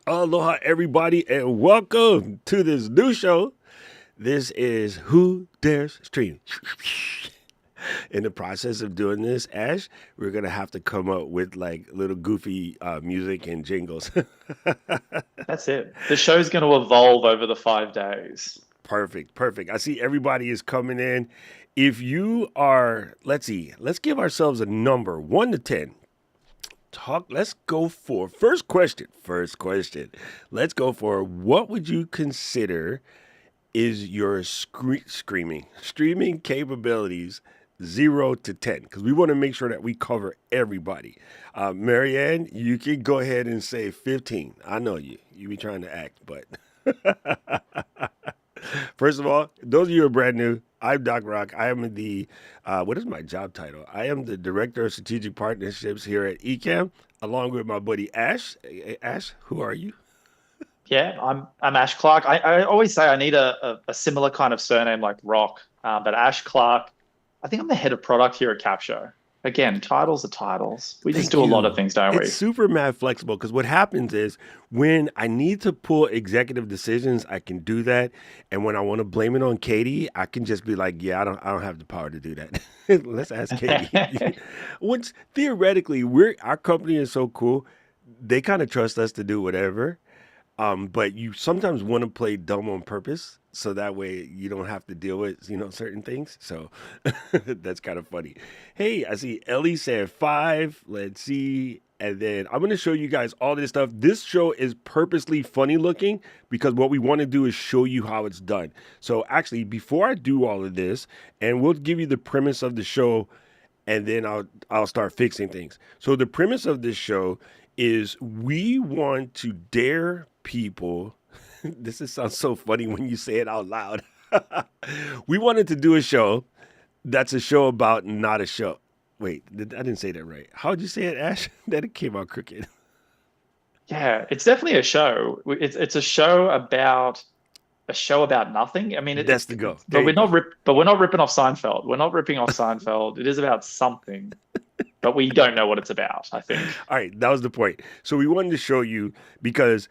Aloha, everybody, and welcome to this new show. This is Who Dares Stream. In the process of doing this, Ash, we're going to have to come up with like little goofy music and jingles. That's it. The show's going to evolve over the 5 days. Perfect, perfect. I see everybody is coming in. If you are, let's see, let's give ourselves a number 1 to 10. Let's go for first question. Let's go for what would you consider is your streaming capabilities 0 to 10, because we want to make sure that we cover everybody. Marianne, you can go ahead and say 15. I know you be trying to act, but first of all, those of you who are brand new, I'm Doc Rock. I am the, what is my job title? I am the Director of Strategic Partnerships here at Ecamm, along with my buddy Ash. Ash, who are you? Yeah, I'm Ash Clark. I always say I need a similar kind of surname like Rock, but Ash Clark. I think I'm the head of product here at Capsho. Again, titles are titles. We just Thank do a lot you. of things, don't It's we? super mad flexible because what happens is when I need to pull executive decisions, I can do that. And when I want to blame it on Katie, I can just be like, yeah, I don't have the power to do that. Let's ask Katie. Which theoretically, our company is so cool. They kind of trust us to do whatever. But you sometimes want to play dumb on purpose, so that way you don't have to deal with certain things. So that's kind of funny. Hey, I see Ellie said 5. Let's see. And then I'm going to show you guys all this stuff. This show is purposely funny looking because what we want to do is show you how it's done. So actually, before I do all of this, and we'll give you the premise of the show, and then I'll start fixing things. So the premise of this show is we want to dare people. Sounds so funny when you say it out loud. We wanted to do a show that's a show about not a show. Wait, I didn't say that right. How'd you say it, Ash? That it came out crooked. Yeah, it's definitely a show. It's a show about nothing. I mean, That's the go. There but you go. we're not ripping off Seinfeld. We're not ripping off Seinfeld. It is about something, but we don't know what it's about, I think. All right, that was the point. So we wanted to show you because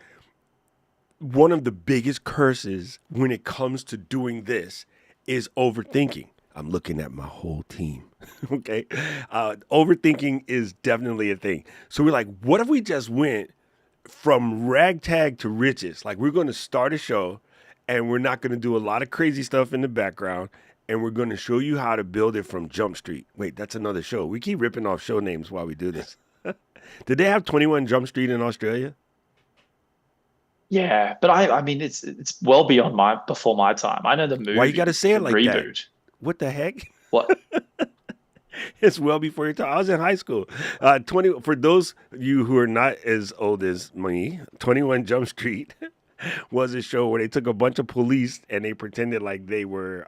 one of the biggest curses when it comes to doing this is overthinking. I'm looking at my whole team. Okay. Overthinking is definitely a thing. So we're like, what if we just went from ragtag to riches? Like, we're going to start a show and we're not going to do a lot of crazy stuff in the background. And we're going to show you how to build it from Jump Street. Wait, that's another show. We keep ripping off show names while we do this. Did they have 21 Jump Street in Australia? Yeah, but I mean, it's well beyond my before my time. I know the Why you got to movie, say the it like that? reboot. What the heck? What? It's well before your time. I was in high school. 20 for those of you who are not as old as me. 21 Jump Street was a show where they took a bunch of police and they pretended like they were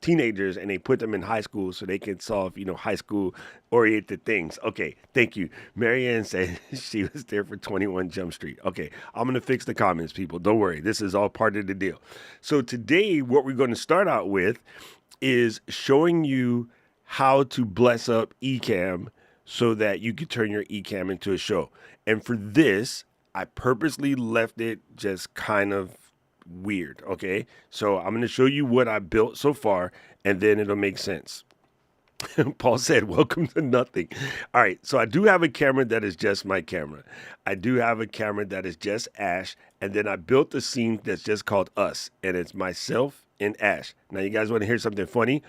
teenagers and they put them in high school so they can solve high school oriented things. Okay, thank you. Marianne said she was there for 21 Jump Street. Okay, I'm gonna fix the comments, people. Don't worry, this is all part of the deal. So today, what we're going to start out with is showing you how to bless up Ecamm so that you can turn your Ecamm into a show. And for this, I purposely left it just kind of weird. Okay, so I'm going to show you what I built so far, and then it'll make sense. Paul said, welcome to nothing. All right, so I do have a camera that is just my camera. I do have a camera that is just Ash, and then I built a scene that's just called Us, and it's myself and Ash. Now, you guys want to hear something funny?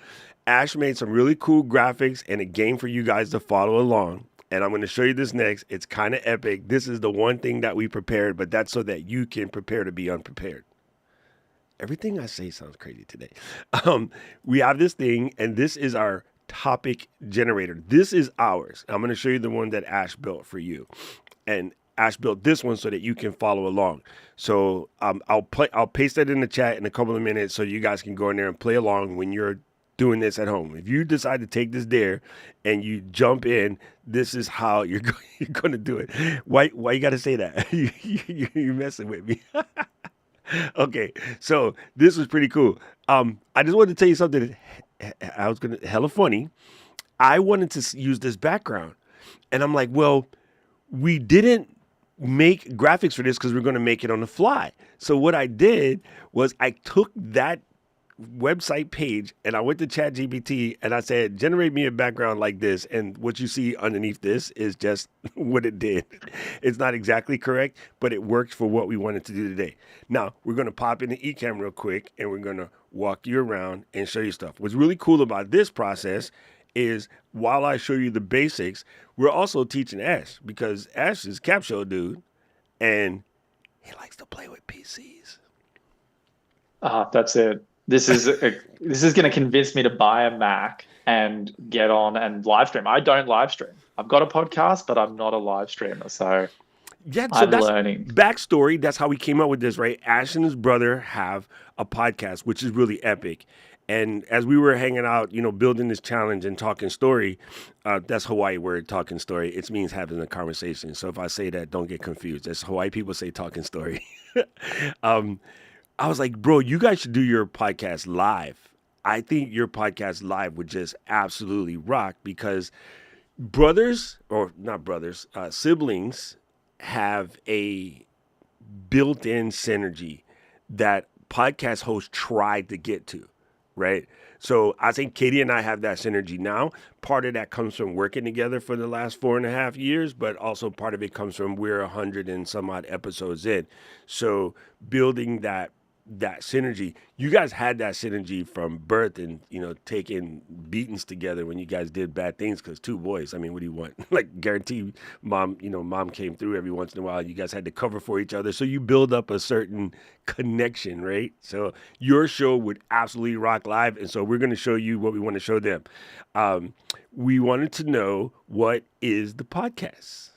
Ash made some really cool graphics and a game for you guys to follow along. And I'm going to show you this next. It's kind of epic. This is the one thing that we prepared, but that's so that you can prepare to be unprepared. Everything I say sounds crazy today. We have this thing, and this is our topic generator. This is ours. I'm going to show you the one that Ash built for you. And Ash built this one so that you can follow along. So I'll paste that in the chat in a couple of minutes so you guys can go in there and play along when you're doing this at home. If you decide to take this dare and you jump in, this is how you're going to do it. Why you got to say that? You're messing with me. Okay, so this was pretty cool. I just wanted to tell you something. I was gonna hella funny. I wanted to use this background, and I'm like, well, we didn't make graphics for this because we're going to make it on the fly. So what I did was I took that website page and I went to ChatGPT and I said, generate me a background like this. And what you see underneath this is just what it did. It's not exactly correct, but it worked for what we wanted to do today. Now we're going to pop into Ecamm real quick and we're going to walk you around and show you stuff. What's really cool about this process is while I show you the basics, we're also teaching Ash because Ash is Capsho dude and he likes to play with PCs. That's it. This is going to convince me to buy a Mac and get on and live stream. I don't live stream. I've got a podcast, but I'm not a live streamer, so Yeah, so I'm that's learning. backstory. That's how we came up with this, right? Ash and his brother have a podcast, which is really epic. And as we were hanging out, building this challenge and talking story, that's Hawaii word, talking story. It means having a conversation. So if I say that, don't get confused. As Hawaii people say talking story. um, I was like, bro, you guys should do your podcast live. I think your podcast live would just absolutely rock because brothers, or not brothers, siblings have a built-in synergy that podcast hosts tried to get to, right? So I think Katie and I have that synergy now. Part of that comes from working together for the last 4.5 years, but also part of it comes from we're 100 and some odd episodes in. So building that synergy, you guys had that synergy from birth and taking beatings together when you guys did bad things because two boys, I mean, what do you want? Like guarantee mom came through every once in a while. You guys had to cover for each other, so you build up a certain connection, right? So your show would absolutely rock live, and so we're going to show you what we want to show them. We wanted to know, what is the podcast?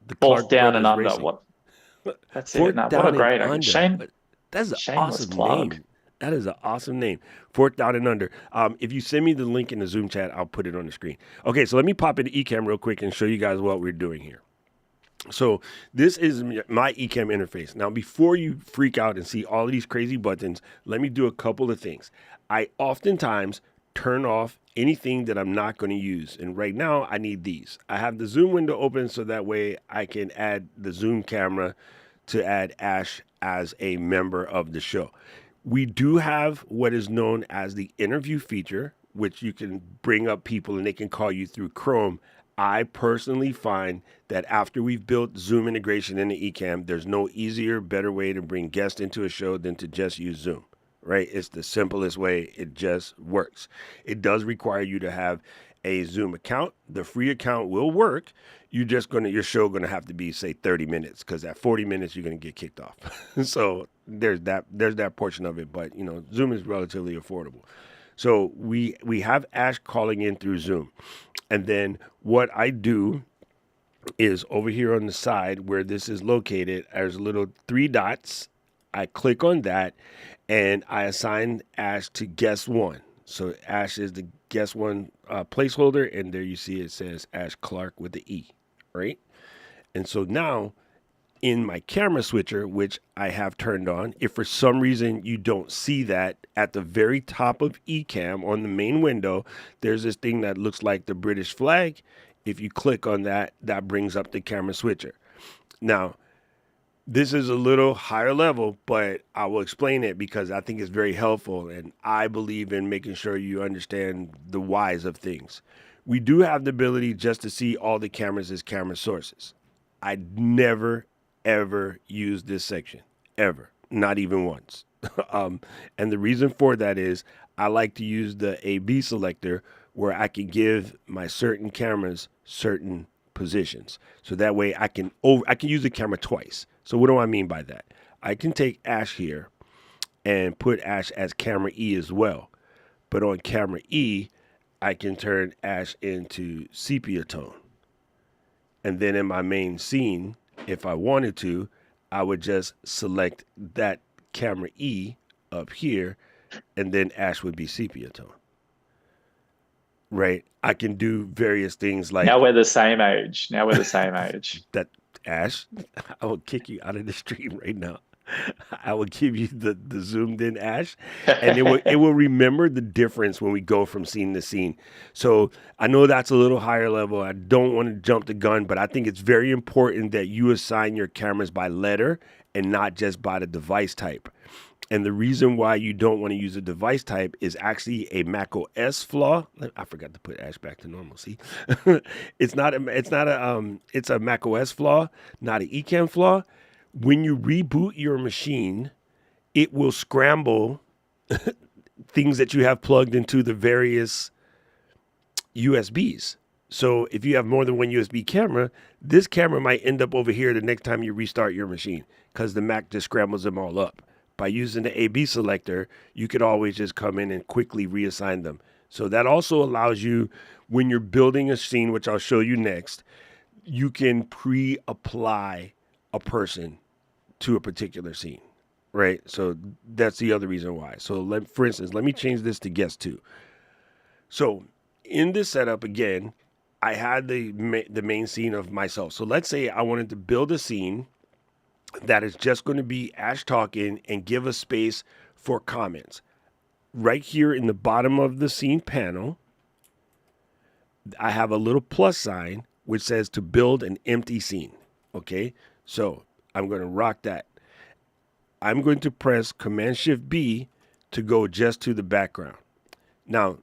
The Fourth Clark down and Brothers under. Racing. What? That's it. Fourth No, what a down and great under. shame. That's an Shameless awesome plug. name. That is an awesome name. Fourth down and under. If you send me the link in the Zoom chat, I'll put it on the screen. Okay, so let me pop into Ecamm real quick and show you guys what we're doing here. So this is my Ecamm interface. Now, before you freak out and see all of these crazy buttons, let me do a couple of things. I oftentimes turn off anything that I'm not going to use. And right now I need these. I have the Zoom window open so that way I can add the Zoom camera to add Ash as a member of the show. We do have what is known as the interview feature, which you can bring up people and they can call you through Chrome. I personally find that after we've built Zoom integration into Ecamm, there's no easier, better way to bring guests into a show than to just use Zoom, right? It's the simplest way. It just works. It does require you to have a Zoom account. The free account will work. Your show gonna have to be, say, 30 minutes, because at 40 minutes you're gonna get kicked off. So there's that portion of it, but Zoom is relatively affordable. So we have Ash calling in through Zoom. And then what I do is over here on the side where this is located, there's little three dots. I click on that and I assign Ash to guest one. So Ash is the guest one placeholder, and there you see it says Ash Clark with the E, right? And so now in my camera switcher, which I have turned on, if for some reason you don't see that, at the very top of Ecamm on the main window, there's this thing that looks like the British flag. If you click on that, that brings up the camera switcher. Now, this is a little higher level, but I will explain it because I think it's very helpful, and I believe in making sure you understand the whys of things. We do have the ability just to see all the cameras as camera sources. I never, ever use this section, ever, not even once. And the reason for that is I like to use the A/B selector where I can give my certain cameras certain positions. So that way I can use the camera twice. So what do I mean by that? I can take Ash here and put Ash as camera E as well. But on camera E, I can turn Ash into sepia tone. And then in my main scene, if I wanted to, I would just select that camera E up here, and then Ash would be sepia tone. Right? I can do various things like Now we're the same age. Now we're the same age. that. Ash, I will kick you out of the stream right now. I will give you the zoomed in Ash, and it will remember the difference when we go from scene to scene. So I know that's a little higher level. I don't want to jump the gun, but I think it's very important that you assign your cameras by letter and not just by the device type. And the reason why you don't want to use a device type is actually a Mac OS flaw. I forgot to put Ash back to normal. See, it's a Mac OS flaw, not an Ecamm flaw. When you reboot your machine, it will scramble things that you have plugged into the various USBs. So if you have more than one USB camera, this camera might end up over here the next time you restart your machine because the Mac just scrambles them all up. By using the AB selector, you could always just come in and quickly reassign them. So that also allows you, when you're building a scene, which I'll show you next, you can pre-apply a person to a particular scene, right? So that's the other reason why. So for instance, let me change this to guest two. So in this setup, again, I had the main scene of myself. So let's say I wanted to build a scene that is just going to be Ash talking and give a space for comments. Right here in the bottom of the scene panel, I have a little plus sign which says to build an empty scene. Okay, so I'm going to rock that. I'm going to press Command-Shift-B to go just to the background. Now,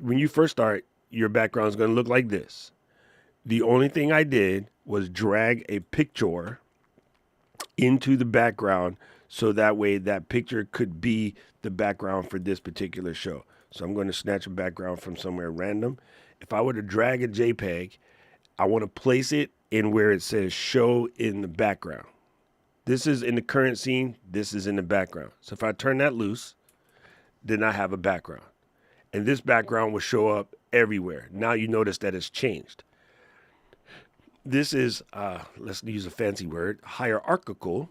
when you first start, your background is going to look like this. The only thing I did was drag a picture into the background so that way that picture could be the background for this particular show. So I'm going to snatch a background from somewhere random. If I were to drag a JPEG, I want to place it in where it says show in the background. This is in the current scene. This is in the background. So if I turn that loose, then I have a background. And this background will show up everywhere. Now you notice that it's changed. This is, let's use a fancy word, hierarchical.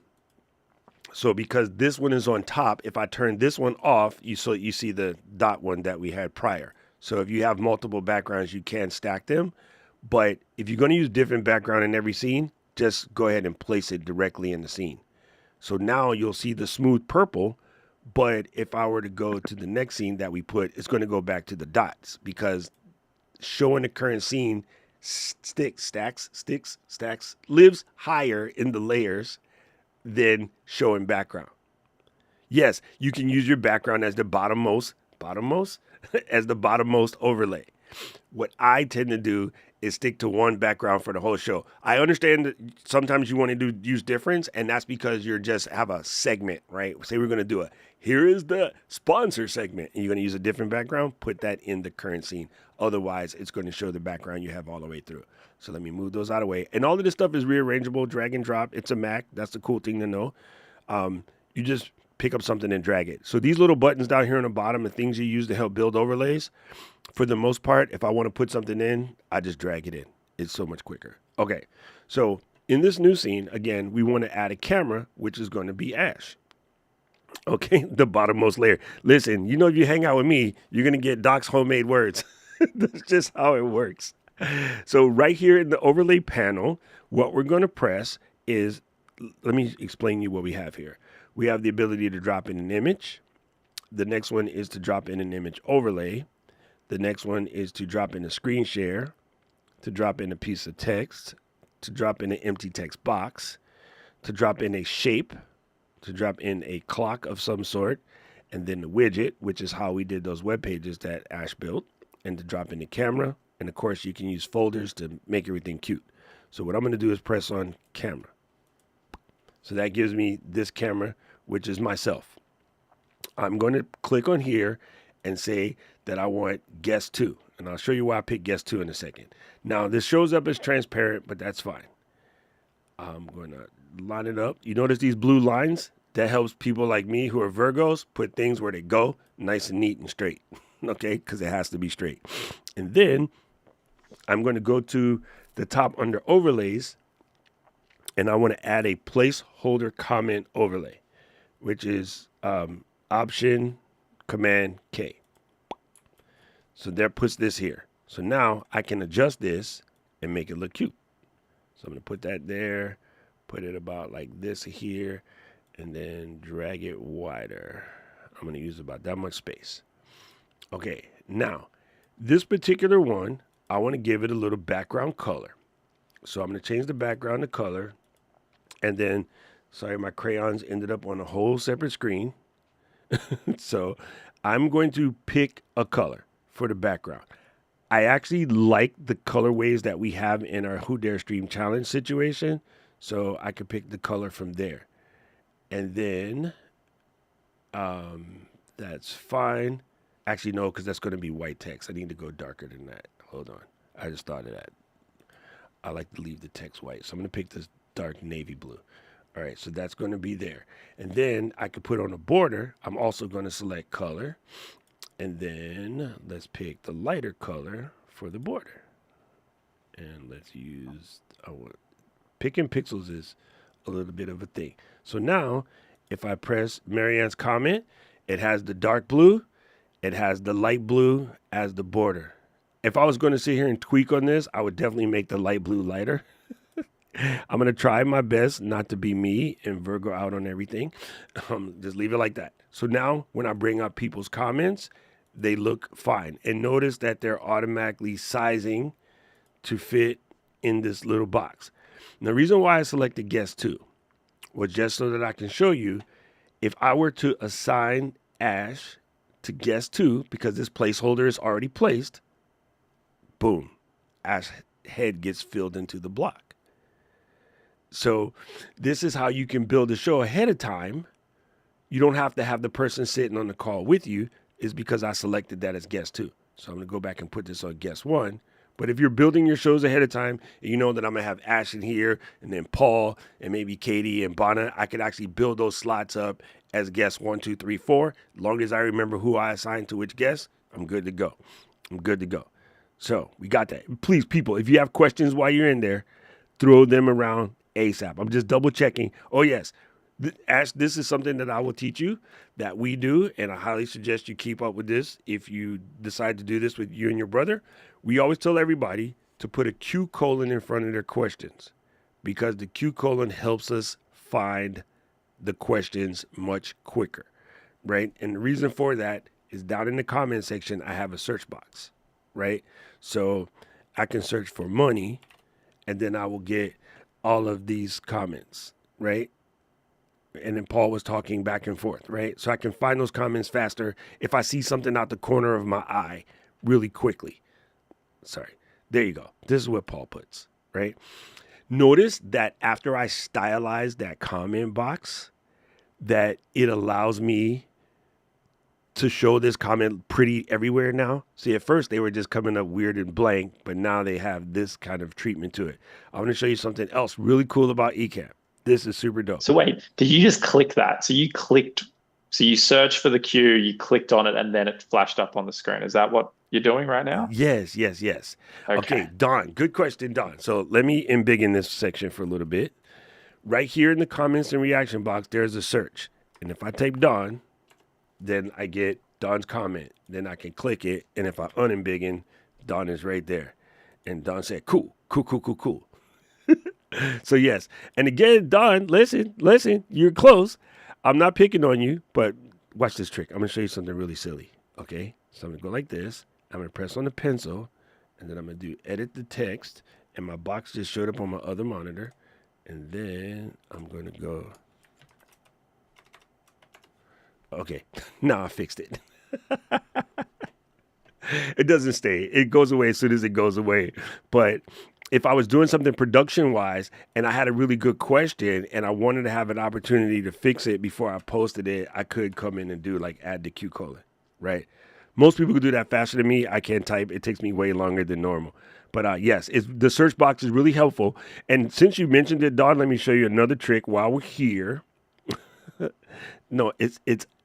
So because this one is on top, if I turn this one off, you see the dot one that we had prior. So if you have multiple backgrounds, you can stack them. But if you're going to use different background in every scene, just go ahead and place it directly in the scene. So now you'll see the smooth purple. But if I were to go to the next scene that we put, it's going to go back to the dots because showing the current scene stacks, lives higher in the layers than showing background. Yes, you can use your background as the bottommost, as the bottommost overlay. What I tend to do is stick to one background for the whole show. I understand that sometimes you want to use difference, and that's because you're just have a segment, right? Say we're going to here is the sponsor segment, and you're going to use a different background, put that in the current scene. Otherwise, it's going to show the background you have all the way through. So let me move those out of the way. And all of this stuff is rearrangeable, drag and drop. It's a Mac. That's the cool thing to know. You just pick up something and drag it. So these little buttons down here on the bottom are things you use to help build overlays. For the most part, if I want to put something in, I just drag it in. It's so much quicker. Okay, so in this new scene, again, we want to add a camera, which is going to be Ash. Okay, the bottommost layer. Listen, if you hang out with me, you're going to get Doc's homemade words. That's just how it works. So right here in the overlay panel, what we're going to press is, let me explain to you what we have here. We have the ability to drop in an image. The next one is to drop in an image overlay. The next one is to drop in a screen share, to drop in a piece of text, to drop in an empty text box, to drop in a shape, to drop in a clock of some sort, and then the widget, which is how we did those web pages that Ash built, and to drop in the camera. And of course, you can use folders to make everything cute. So what I'm going to do is press on camera. So that gives me this camera, which is myself. I'm going to click on here and say that I want guest 2. And I'll show you why I picked guest 2 in a second. Now, this shows up as transparent, but that's fine. I'm going to line it up. You notice these blue lines? That helps people like me who are Virgos put things where they go nice and neat and straight. Okay, because it has to be straight. And then I'm going to go to the top under overlays, and I want to add a placeholder comment overlay, which is Option Command K. So that puts this here. So now I can adjust this and make it look cute. So I'm going to put that there, put it about like this here, and then drag it wider. I'm going to use about that much space. Okay, now this particular one, I want to give it a little background color. So I'm going to change the background to color, and then, sorry, my crayons ended up on a whole separate screen. So I'm going to pick a color for the background. I actually like the colorways that we have in our Who Dare Stream Challenge situation, so I could pick the color from there. And then that's fine. Actually, no, because that's going to be white text. I need to go darker than that. Hold on. I just thought of that. I like to leave the text white, so I'm going to pick this dark navy blue. All right, so that's going to be there. And then I could put on a border. I'm also going to select color. And then let's pick the lighter color for the border. And let's use, picking pixels is a little bit of a thing. So now, if I press Marianne's comment, it has the dark blue, it has the light blue as the border. If I was going to sit here and tweak on this, I would definitely make the light blue lighter. I'm going to try my best not to be me and Virgo out on everything. Just leave it like that. So now when I bring up people's comments, they look fine. And notice that they're automatically sizing to fit in this little box. And the reason why I selected guest 2 was just so that I can show you if I were to assign Ash to guest 2, because this placeholder is already placed, boom, Ash's head gets filled into the block. So this is how you can build a show ahead of time. You don't have to have the person sitting on the call with you, is because I selected that as guest 2. So I'm going to go back and put this on guest 1. But if you're building your shows ahead of time, and you know that I'm going to have Ash in here, and then Paul, and maybe Katie and Bonna, I could actually build those slots up as guest 1, 2, 3, 4. As long as I remember who I assigned to which guest, I'm good to go. I'm good to go. So we got that. Please, people, if you have questions while you're in there, throw them around ASAP. I'm just double checking. Oh, yes. Ash, this is something that I will teach you that we do, and I highly suggest you keep up with this if you decide to do this with you and your brother. We always tell everybody to put a Q colon in front of their questions, because the Q colon helps us find the questions much quicker, right? And the reason for that is down in the comment section, I have a search box, right? So I can search for money, and then I will get all of these comments, right? And then Paul was talking back and forth, right? So I can find those comments faster if I see something out the corner of my eye really quickly. Sorry. There you go. This is what Paul puts, right? Notice that after I stylize that comment box, that it allows me to show this comment pretty everywhere now. See, at first they were just coming up weird and blank, but now they have this kind of treatment to it. I want to show you something else really cool about Ecamm. This is super dope. So wait, did you just click that? So you searched for the Q, you clicked on it, and then it flashed up on the screen. Is that what you're doing right now? Yes. Okay, Don, good question, Don. So let me embiggen this section for a little bit. Right here in the comments and reaction box, there's a search. And if I type Don, then I get Don's comment. Then I can click it, and if I unembiggen, Don is right there. And Don said, cool. So yes, and again, Don, listen, you're close. I'm not picking on you, but watch this trick. I'm gonna show you something really silly, okay? So I'm gonna go like this. I'm gonna press on the pencil, and then I'm gonna do edit the text, and my box just showed up on my other monitor. And then I'm gonna go, okay, now I fixed it. It doesn't stay. It goes away as soon as it goes away. But if I was doing something production-wise and I had a really good question and I wanted to have an opportunity to fix it before I posted it, I could come in and do like add the Q colon, right? Most people can do that faster than me. I can't type. It takes me way longer than normal. But yes, the search box is really helpful. And since you mentioned it, Don, let me show you another trick while we're here. No, it's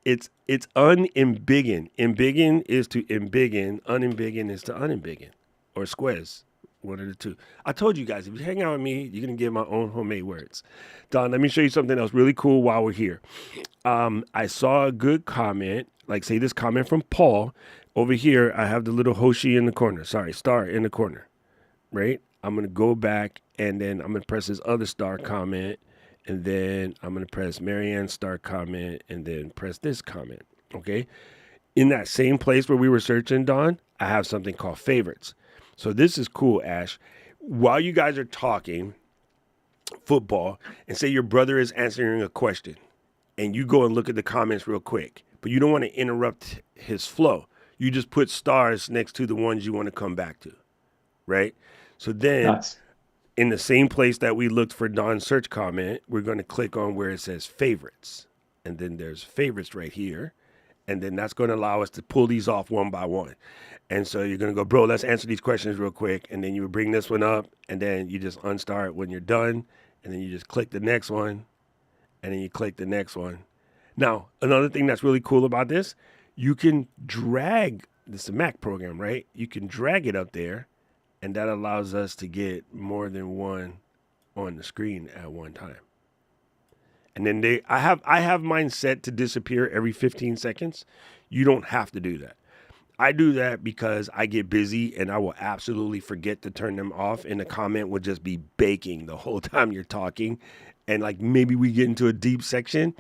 unembiggen. Embiggen is to embiggen. Unembiggen is to unembiggen. Or squares. One of the two. I told you guys, if you hang out with me, you're going to get my own homemade words. Don, let me show you something else really cool while we're here. I saw a good comment, like say this comment from Paul. Over here, I have the little Hoshi in the corner. Sorry, star in the corner, right? I'm going to go back and then I'm going to press this other star comment. and then I'm going to press Marianne start comment, and then press this comment. Okay. In that same place where we were searching, Don, I have something called favorites. So this is cool, Ash. While you guys are talking football, and say your brother is answering a question, and you go and look at the comments real quick, but you don't want to interrupt his flow. You just put stars next to the ones you want to come back to, right? So then Nice. in the same place that we looked for Don's search comment, we're going to click on where it says favorites. And then there's favorites right here. And then that's going to allow us to pull these off one by one. And so you're going to go, bro, let's answer these questions real quick. And then you would bring this one up, and then you just unstart when you're done. And then you just click the next one, and then you click the next one. Now, another thing that's really cool about this, you can drag, this is a Mac program, right? You can drag it up there, and that allows us to get more than one on the screen at one time. And then I have mine set to disappear every 15 seconds. You don't have to do that. I do that because I get busy and I will absolutely forget to turn them off, and the comment will just be baking the whole time you're talking. And like maybe we get into a deep section,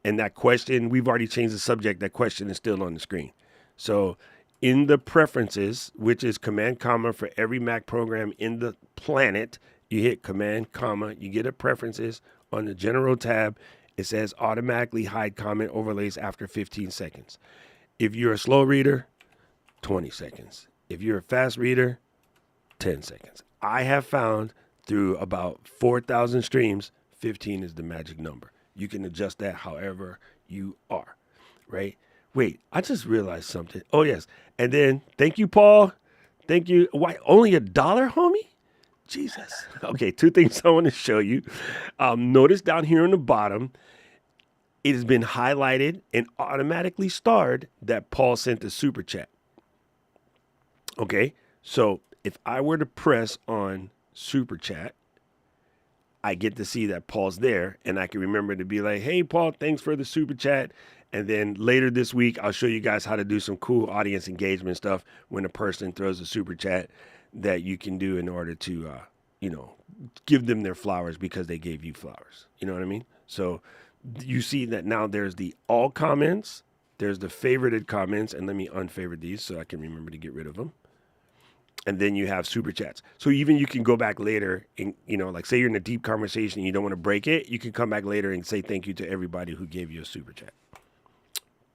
and that question, we've already changed the subject, that question is still on the screen. So in the preferences, which is command comma for every Mac program in the planet, you hit command comma, you get a preferences. On the general tab, it says automatically hide comment overlays after 15 seconds. If you're a slow reader, 20 seconds. If you're a fast reader, 10 seconds. I have found through about 4,000 streams, 15 is the magic number. You can adjust that however you are, right? Wait, I just realized something. Oh, yes. And then, thank you, Paul. Thank you. Why, only $1, homie? Jesus. Okay, two things I want to show you. Notice down here on the bottom, it has been highlighted and automatically starred that Paul sent the super chat. Okay, so if I were to press on super chat, I get to see that Paul's there, and I can remember to be like, hey, Paul, thanks for the super chat. And then later this week, I'll show you guys how to do some cool audience engagement stuff when a person throws a super chat that you can do in order to, give them their flowers because they gave you flowers. You know what I mean? So you see that now there's the all comments, there's the favorited comments, and let me unfavorite these so I can remember to get rid of them. And then you have super chats. So even you can go back later and, like say you're in a deep conversation and you don't want to break it, you can come back later and say thank you to everybody who gave you a super chat.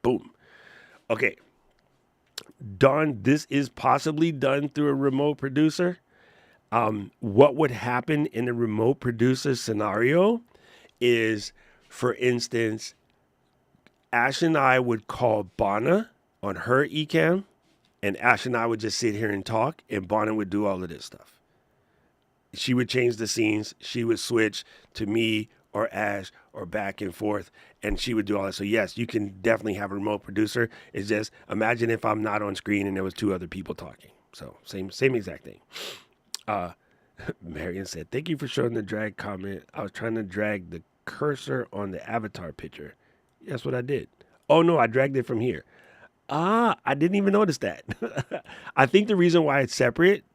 Boom. Okay. Don, this is possibly done through a remote producer. What would happen in a remote producer scenario is, for instance, Ash and I would call Bonna on her Ecamm, and Ash and I would just sit here and talk, and Bonna would do all of this stuff. She would change the scenes. She would switch to me or Ash or back and forth, and she would do all that. So yes, you can definitely have a remote producer. It's just imagine if I'm not on screen and there was two other people talking. So same exact thing. Marion said, thank you for showing the drag comment. I was trying to drag the cursor on the avatar picture. That's what I did. Oh no, I dragged it from here. I didn't even notice that. I think the reason why it's separate,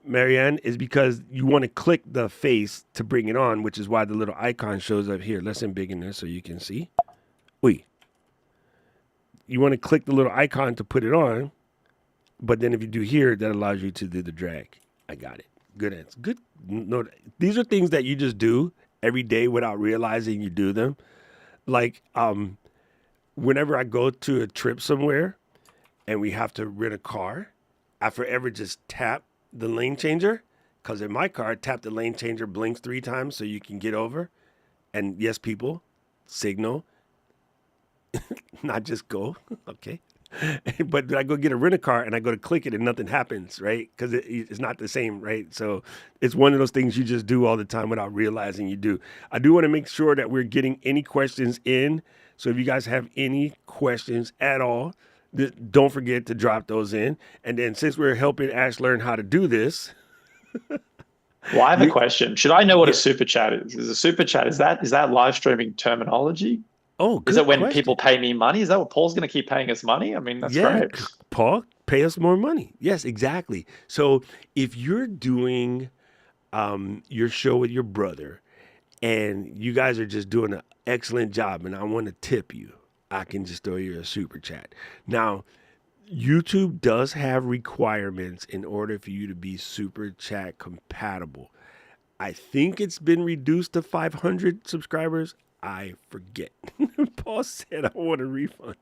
Marianne, is because you want to click the face to bring it on, which is why the little icon shows up here. Let's embiggen this so you can see. Wait. You want to click the little icon to put it on, but then if you do here, that allows you to do the drag. I got it. Good answer. Good. No, these are things that you just do every day without realizing you do them. Like, whenever I go to a trip somewhere and we have to rent a car, I forever just tap the lane changer, because in my car, tap the lane changer blinks 3 times so you can get over. And yes, people, signal, not just go. Okay. But I go get a rent-a-car and I go to click it and nothing happens, right? Because it's not the same, right? So it's one of those things you just do all the time without realizing you do. I do want to make sure that we're getting any questions in. So if you guys have any questions at all, don't forget to drop those in. And then since we're helping Ash learn how to do this. Well, I have a question. Should I know what a Yeah. super chat is? Is a super chat, is that live streaming terminology? Oh, Is good it when question. people pay me money? Is that what Paul's going to keep paying us money? I mean, that's Yeah, great. Paul, pay us more money. Yes, exactly. So if you're doing your show with your brother and you guys are just doing an excellent job, and I want to tip you. I can just throw you a super chat. Now, YouTube does have requirements in order for you to be super chat compatible. I think it's been reduced to 500 subscribers. I forget. Paul said I want a refund.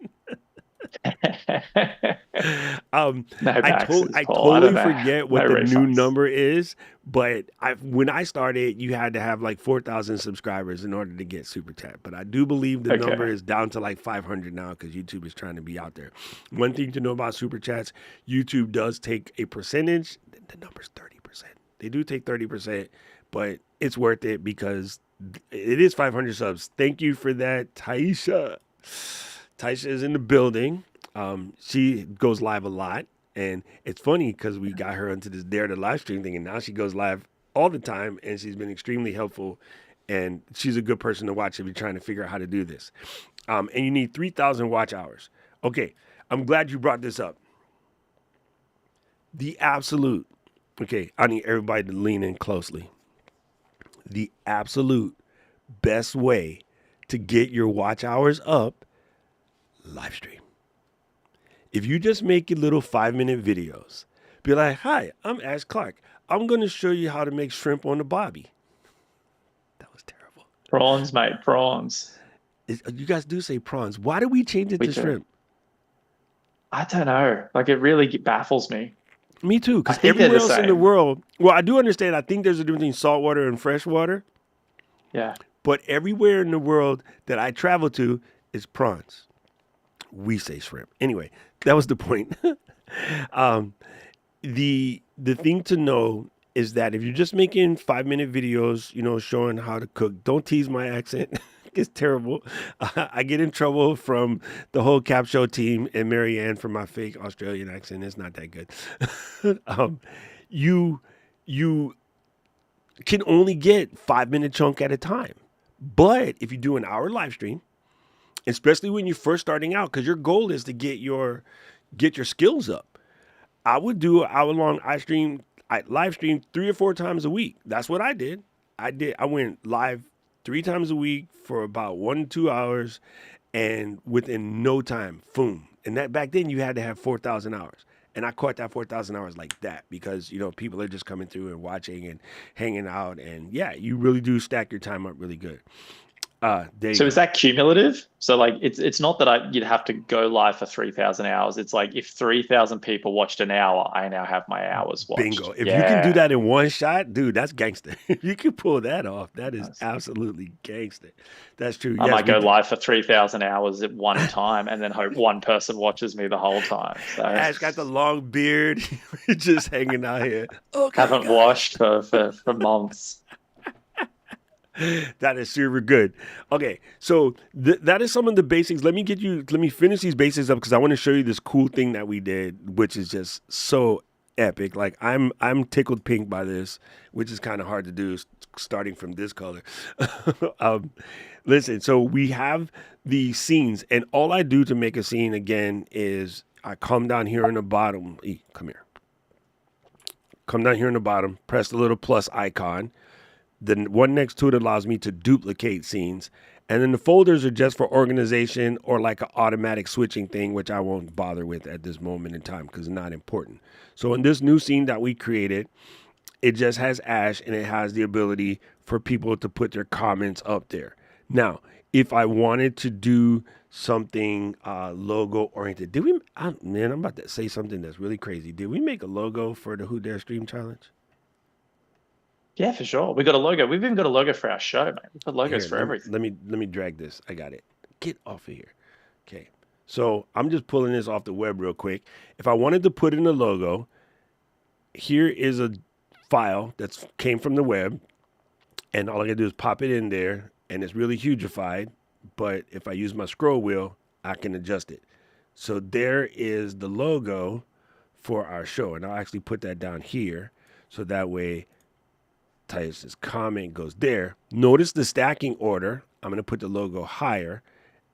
No I taxes, Paul. I totally don't know. forget No what the new refunds. number is, but when I started, you had to have like 4,000 subscribers in order to get super chat. But I do believe the number Okay. is down to like 500 now because YouTube is trying to be out there. One thing to know about super chats, YouTube does take a percentage. The number's 30%. They do take 30%, but it's worth it because it is 500 subs. Thank you for that, Taisha. Taisha is in the building. She goes live a lot, and it's funny because we got her onto this Dare to live stream thing, and now she goes live all the time, and she's been extremely helpful. And she's a good person to watch if you're trying to figure out how to do this. And you need 3,000 watch hours. Okay, I'm glad you brought this up. The absolute, okay, I need everybody to lean in closely. The absolute best way to get your watch hours up, live stream. If you just make your little 5-minute videos, be like, hi, I'm Ash Clark. I'm going to show you how to make shrimp on the bobby. That was terrible. Prawns, mate. Prawns. You guys do say prawns. Why did we change it We to do. shrimp? I don't know. Like it really baffles me. Me too, I because think they're everywhere the else in the same. world, well, I do understand. I think there's a difference between saltwater and freshwater, Yeah. but everywhere in the world that I travel to is prawns. We say shrimp. Anyway, that was the point. um, the thing to know is that if you're just making 5-minute videos, showing how to cook, don't tease my accent. It's terrible. I get in trouble from the whole Capsho team and Marianne for my fake Australian accent. It's not that good. You you can only get 5-minute chunk at a time. But if you do an hour live stream, especially when you're first starting out, because your goal is to get your skills up. I would do an hour long live stream 3 or 4 times a week. That's what I did. I went live 3 times a week for about 1 to 2 hours, and within no time, boom. And that back then you had to have 4,000 hours. And I caught that 4,000 hours like that because, people are just coming through and watching and hanging out. And yeah, you really do stack your time up really good. There you So is go. that cumulative? So like it's not that you'd have to go live for 3,000 hours. It's like if 3,000 people watched an hour, I now have my hours Bingo. watched. If you can do Yeah. that in one shot, dude, that's gangster. If you can pull that off, that is Nice. absolutely gangster. That's true. I Yes, might we go do. live for 3,000 hours at one time and then hope one person watches me the whole time. So Ash got the long beard, just hanging out here. Okay, haven't guys. washed for months. That is super good. Okay, so that is some of the basics. Let me finish these basics up because I want to show you this cool thing that we did, which is just so epic. Like I'm tickled pink by this, which is kind of hard to do, starting from this color. um, Listen, so we have the scenes, and all I do to make a scene again is I come down here in the bottom. Come here. Come down here in the bottom. Press the little plus icon. The one next to it allows me to duplicate scenes. And then the folders are just for organization or like an automatic switching thing, which I won't bother with at this moment in time because it's not important. So in this new scene that we created, it just has Ash and it has the ability for people to put their comments up there. Now, if I wanted to do something logo oriented, man, I'm about to say something that's really crazy. Did we make a logo for the Who Dare Stream Challenge? Yeah, for sure. We got a logo. We've even got a logo for our show, mate. We've got logos Here, for everything. let me drag this. I got it. Get off of here. Okay. So I'm just pulling this off the web real quick. If I wanted to put in a logo, here is a file that came from the web, and all I gotta do is pop it in there, and it's really hugified. But if I use my scroll wheel, I can adjust it. So there is the logo for our show, and I'll actually put that down here, so that way Tyus's comment goes there. Notice the stacking order. I'm going to put the logo higher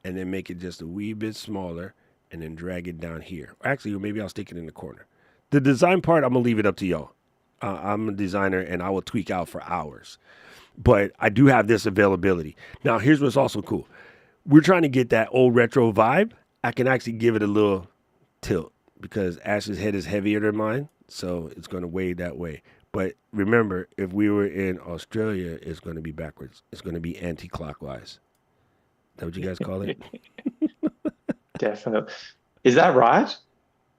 and then make it just a wee bit smaller and then drag it down here. Actually, maybe I'll stick it in the corner. The design part, I'm going to leave it up to y'all. I'm a designer and I will tweak out for hours. but I do have this availability. Now, here's what's also cool. We're trying to get that old retro vibe. I can actually give it a little tilt because Ash's head is heavier than mine, so it's going to weigh that way. But remember, if we were in Australia, it's going to be backwards. It's going to be anti-clockwise. Is that what you guys call it? Definitely. Is that right?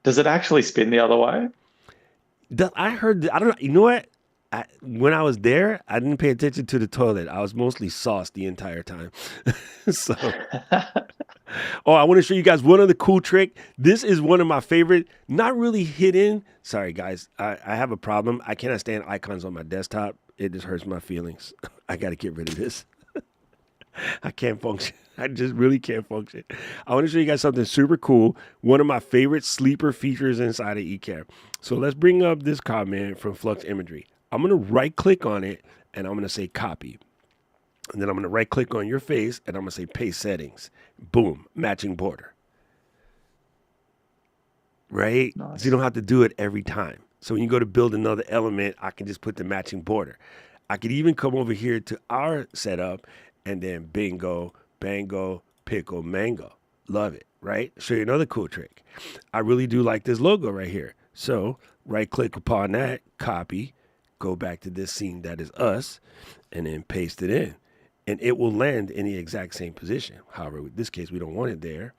Does it actually spin the other way? I heard, I don't know. You know what? When I was there, I didn't pay attention to the toilet. I was mostly sauced the entire time. So, oh, I want to show you guys one other cool trick. This is one of my favorite, not really hidden. Sorry, guys. I have a problem. I cannot stand icons on my desktop. It just hurts my feelings. I got to get rid of this. I can't function. I just really can't function. I want to show you guys something super cool. One of my favorite sleeper features inside of Ecamm. So let's bring up this comment from Flux Imagery. I'm going to right click on it and I'm going to say copy. And then I'm going to right click on your face and I'm going to say paste settings. Boom, matching border. Right? Nice. So you don't have to do it every time. So when you go to build another element, I can just put the matching border. I could even come over here to our setup and then bingo, bango, pickle, mango. Love it, right? Show you another cool trick. I really do like this logo right here. So right click upon that, copy, go back to this scene that is us, and then paste it in. And it will land in the exact same position. However, in this case, we don't want it there.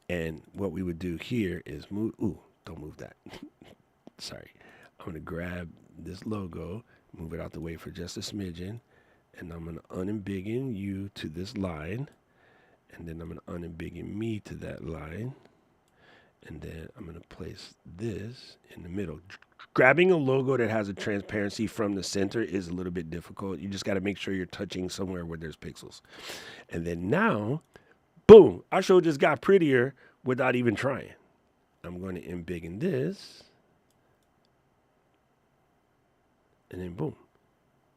And what we would do here is move, don't move that. Sorry. I'm going to grab this logo, move it out the way for just a smidgen, and I'm going to unembiggen you to this line, and then I'm going to unembiggen me to that line, and then I'm going to place this in the middle. Grabbing a logo that has a transparency from the center is a little bit difficult. You just got to make sure you're touching somewhere where there's pixels. And then now, boom, our show just got prettier without even trying. I'm going to embiggen this, and then boom.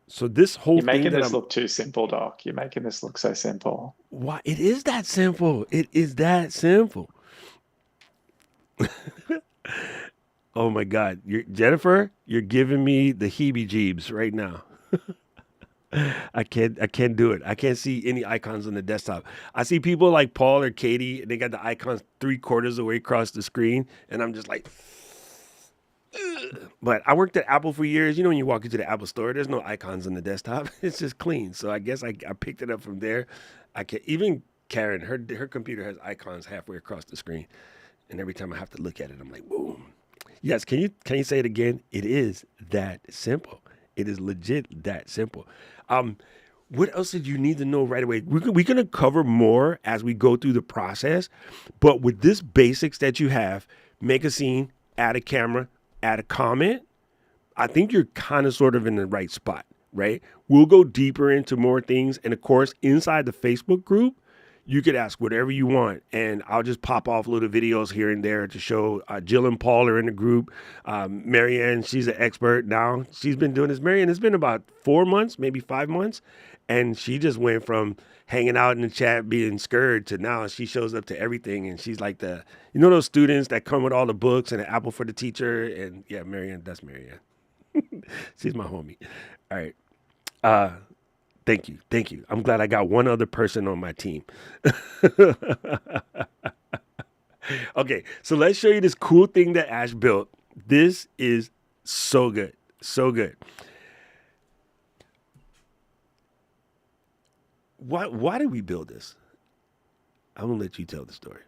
So this whole You're making thing this look too simple, Doc. You're making this look so simple. Why? It is that simple. It is that simple. Oh my God, Jennifer, you're giving me the heebie-jeebs right now. I can't do it. I can't see any icons on the desktop. I see people like Paul or Katie, and they got the icons 3/4 away across the screen, and I'm just like. But I worked at Apple for years. You know, when you walk into the Apple store, there's no icons on the desktop. It's just clean. So I guess I picked it up from there. Even Karen, her computer has icons halfway across the screen, and every time I have to look at it, I'm like, boom. Yes, can you say it again? It is that simple. It is legit that simple. What else did you need to know right away? We're going to cover more as we go through the process. But with this basics that you have, make a scene, add a camera, add a comment, I think you're kind of sort of in the right spot, right? We'll go deeper into more things. And of course, inside the Facebook group, you could ask whatever you want, and I'll just pop off little videos here and there to show. Jill and Paul are in the group. Marianne, she's an expert now. She's been doing this. Marianne, it's been about 4 months, maybe 5 months, and she just went from hanging out in the chat being scared to now she shows up to everything, and she's like those students that come with all the books and an apple for the teacher, and yeah, Marianne, that's Marianne. She's my homie. All right. Thank you. I'm glad I got one other person on my team. Okay, so let's show you this cool thing that Ash built. This is so good, so good. Why did we build this? I'm gonna let you tell the story.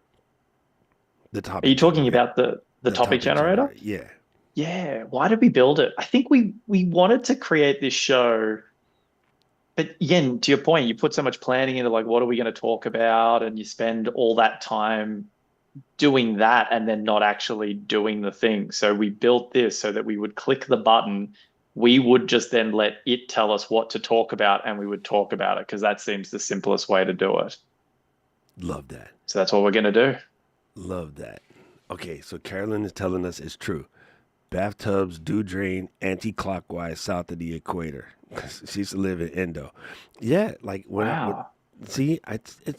The topic. Are you talking about the topic generator? Yeah. Yeah. Why did we build it? I think we wanted to create this show. But again, to your point, you put so much planning into like, what are we going to talk about? And you spend all that time doing that and then not actually doing the thing. So we built this so that we would click the button. We would just then let it tell us what to talk about and we would talk about it because that seems the simplest way to do it. Love that. So that's what we're going to do. Love that. Okay, so Carolyn is telling us it's true. Bathtubs do drain anti-clockwise south of the equator. She used to live in Indo. Yeah, like when Wow.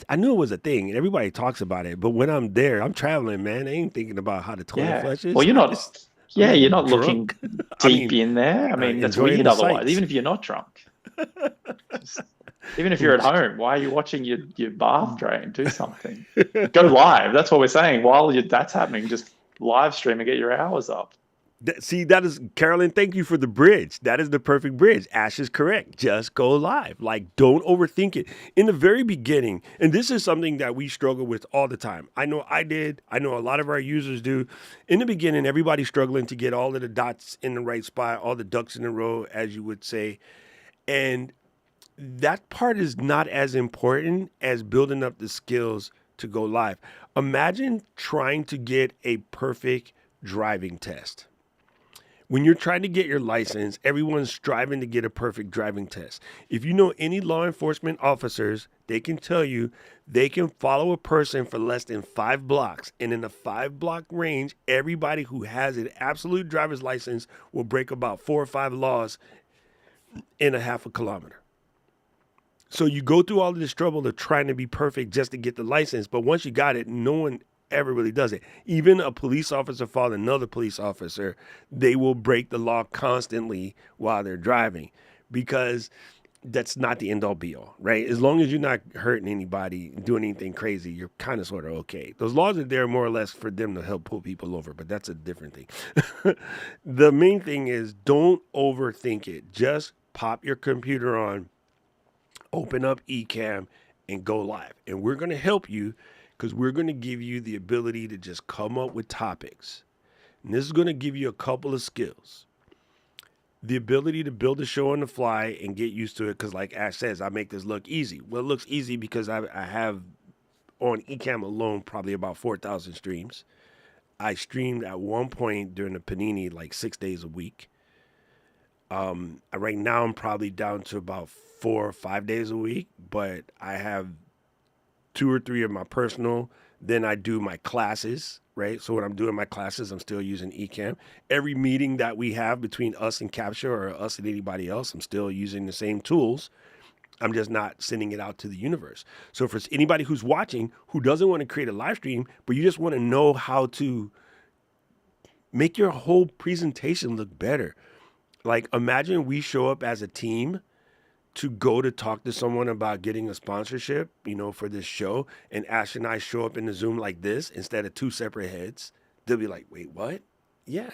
I knew it was a thing, and everybody talks about it. But when I'm there, I'm traveling, man. I ain't thinking about how the toilet flushes. Well, you're not. You're not looking I deep mean, in there. I mean, that's enjoying weird the otherwise, sights. even if you're not drunk. Just, even if you're at home, why are you watching your bath drain? Do something. Go live. That's what we're saying. While that's happening, just live stream and get your hours up. See, that is, Carolyn, thank you for the bridge. That is the perfect bridge. Ash is correct. Just go live. Like, don't overthink it. In the very beginning, and this is something that we struggle with all the time. I know I did. I know a lot of our users do. In the beginning, everybody's struggling to get all of the dots in the right spot, all the ducks in a row, as you would say. And that part is not as important as building up the skills to go live. Imagine trying to get a perfect driving test. When you're trying to get your license, everyone's striving to get a perfect driving test. If you know any law enforcement officers, they can tell you they can follow a person for less than 5 blocks. And in the 5 block range, everybody who has an absolute driver's license will break about 4 or 5 laws in a half a kilometer. So you go through all of this trouble of trying to be perfect just to get the license. But once you got it, no one ever really does it. Even a police officer following another police officer, they will break the law constantly while they're driving, because that's not the end all be all, right? As long as you're not hurting anybody, doing anything crazy, you're kind of sort of okay. Those laws are there more or less for them to help pull people over, but that's a different thing. The main thing is, don't overthink it. Just pop your computer on, open up Ecamm, and go live. And we're going to help you, because we're going to give you the ability to just come up with topics. And this is going to give you a couple of skills. The ability to build a show on the fly and get used to it, because like Ash says, I make this look easy. Well, it looks easy because I have on Ecamm alone probably about 4,000 streams. I streamed at one point during the Panini like 6 days a week. Right now I'm probably down to about 4 or 5 days a week, but I have 2 or 3 of my personal. Then I do my classes, right? So when I'm doing my classes, I'm still using Ecamm. Every meeting that we have between us and Capsho, or us and anybody else, I'm still using the same tools. I'm just not sending it out to the universe. So for anybody who's watching who doesn't want to create a live stream, but you just want to know how to make your whole presentation look better. Like, imagine we show up as a team to go to talk to someone about getting a sponsorship, for this show, and Ash and I show up in the Zoom like this instead of 2 separate heads. They'll be like, wait, what? Yeah,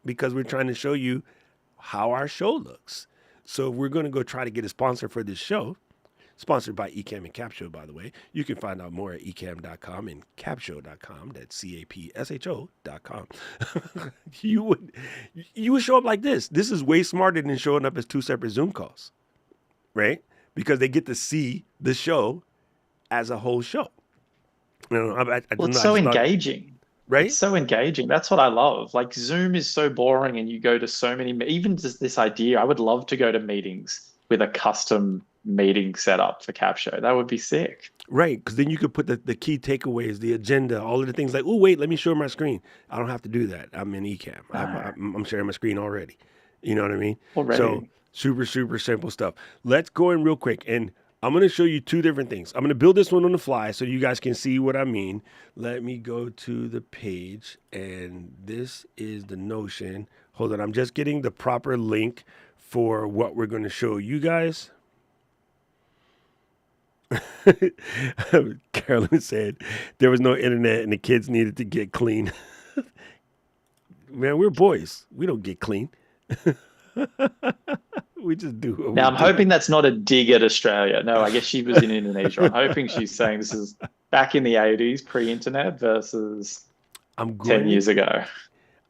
because we're trying to show you how our show looks. So if we're going to go try to get a sponsor for this show, sponsored by Ecamm and Capsho, by the way. You can find out more at ecamm.com and capsho.com. That's CAPSHO.com. you would show up like this. This is way smarter than showing up as 2 separate Zoom calls, right? Because they get to see the show as a whole show. Well, it's so engaging. Right? It's so engaging. That's what I love. Like, Zoom is so boring, and you go to so many, even just this idea, I would love to go to meetings with a custom meeting set up for Capsho. That would be sick. Right, because then you could put the key takeaways, the agenda, all of the things like, oh, wait, let me show my screen. I don't have to do that. I'm in Ecamm. I'm sharing my screen already. You know what I mean? Already. So super, super simple stuff. Let's go in real quick, and I'm going to show you 2 different things. I'm going to build this one on the fly so you guys can see what I mean. Let me go to the page, and this is the Notion. Hold on, I'm just getting the proper link for what we're going to show you guys. Carolyn said there was no internet and the kids needed to get clean. Man, we're boys. We don't get clean. We just do. Now, I'm hoping that's not a dig at Australia. No, I guess she was in Indonesia. I'm hoping she's saying this is back in the 80s, pre-internet, versus 10 years ago.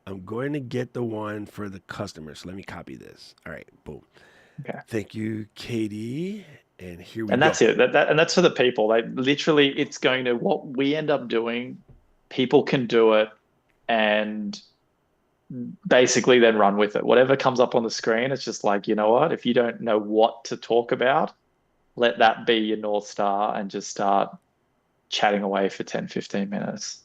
I'm going to get the one for the customers. So let me copy this. All right, boom. Okay. Thank you, Katie. And here we go. And that's it. And that's for the people. Like, literally, it's going to, what we end up doing, people can do it and basically then run with it. Whatever comes up on the screen, it's just like, you know what? If you don't know what to talk about, let that be your North Star and just start chatting away for 10, 15 minutes.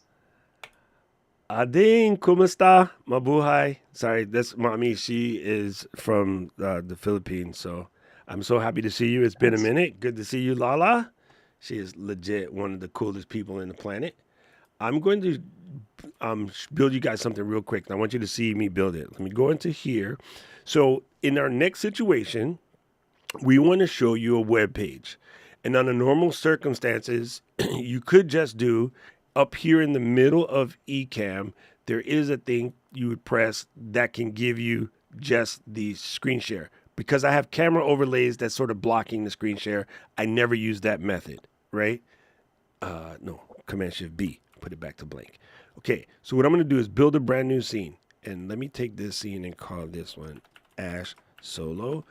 Ading, kumusta? Mabuhay. Sorry, that's mommy. She is from the Philippines, so I'm so happy to see you. It's been a minute. Good to see you, Lala. She is legit one of the coolest people in the planet. I'm going to build you guys something real quick. I want you to see me build it. Let me go into here. So in our next situation, we want to show you a web page. And under normal circumstances, you could just do up here in the middle of Ecamm, there is a thing you would press that can give you just the screen share. Because I have camera overlays that's sort of blocking the screen share, I never use that method, right? No, Command Shift B, put it back to blank. Okay, so what I'm going to do is build a brand new scene. And let me take this scene and call this one Ash Solo.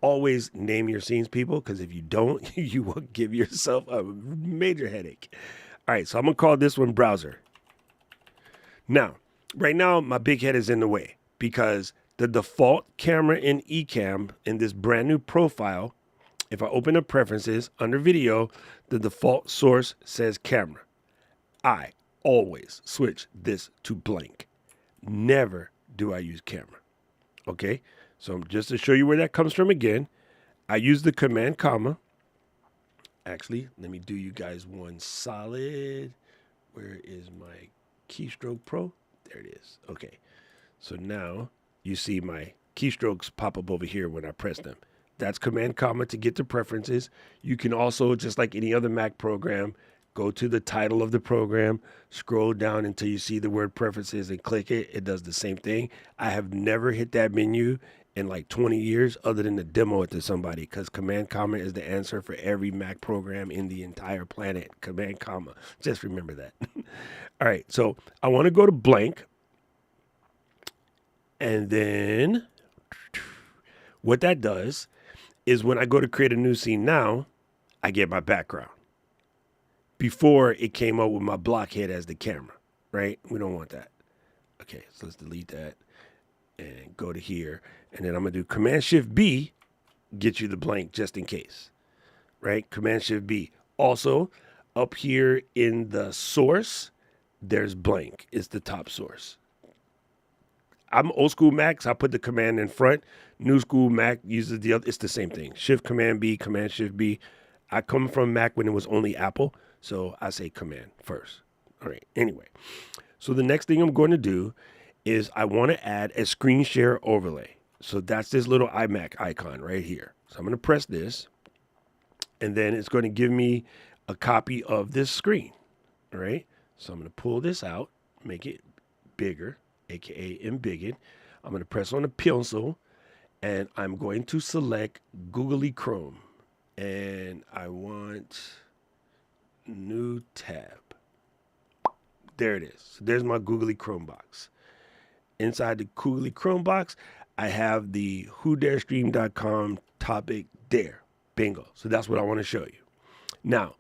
Always name your scenes, people, because if you don't, you will give yourself a major headache. All right, so I'm going to call this one Browser. Now, right now, my big head is in the way because the default camera in Ecamm in this brand new profile, if I open up preferences under video, the default source says camera. I always switch this to blank. Never do I use camera. Okay, so just to show you where that comes from again, I use the command comma. Actually, let me do you guys one solid. Where is my keystroke pro? There it is. Okay, so now you see my keystrokes pop up over here when I press them. That's command comma to get to preferences. You can also, just like any other Mac program, go to the title of the program, scroll down until you see the word preferences and click it. It does the same thing. I have never hit that menu in like 20 years other than to demo it to somebody because command comma is the answer for every Mac program in the entire planet. Command comma. Just remember that. All right, so I want to go to blank. And then what that does is when I go to create a new scene now, I get my background. Before it came up with my blockhead as the camera, right? We don't want that. Okay, so let's delete that and go to here. And then I'm gonna do Command Shift B, get you the blank just in case, right? Command Shift B. Also, up here in the source, there's blank. It's the top source. I'm old school Mac, so I put the command in front. New school Mac uses the other. It's the same thing. Shift Command B, Command Shift B. I come from Mac when it was only Apple, so I say command first. All right, anyway. So the next thing I'm going to do is I want to add a screen share overlay. So that's this little iMac icon right here. So I'm going to press this, and then it's going to give me a copy of this screen. All right, so I'm going to pull this out, make it bigger, aka embiggen. I'm going to press on the pencil, and I'm going to select Googly Chrome. And I want new tab. There it is. So there's my Googly Chrome box. Inside the Googly Chrome box, I have the whodarestream.com topic there. Bingo. So that's what I want to show you. Now,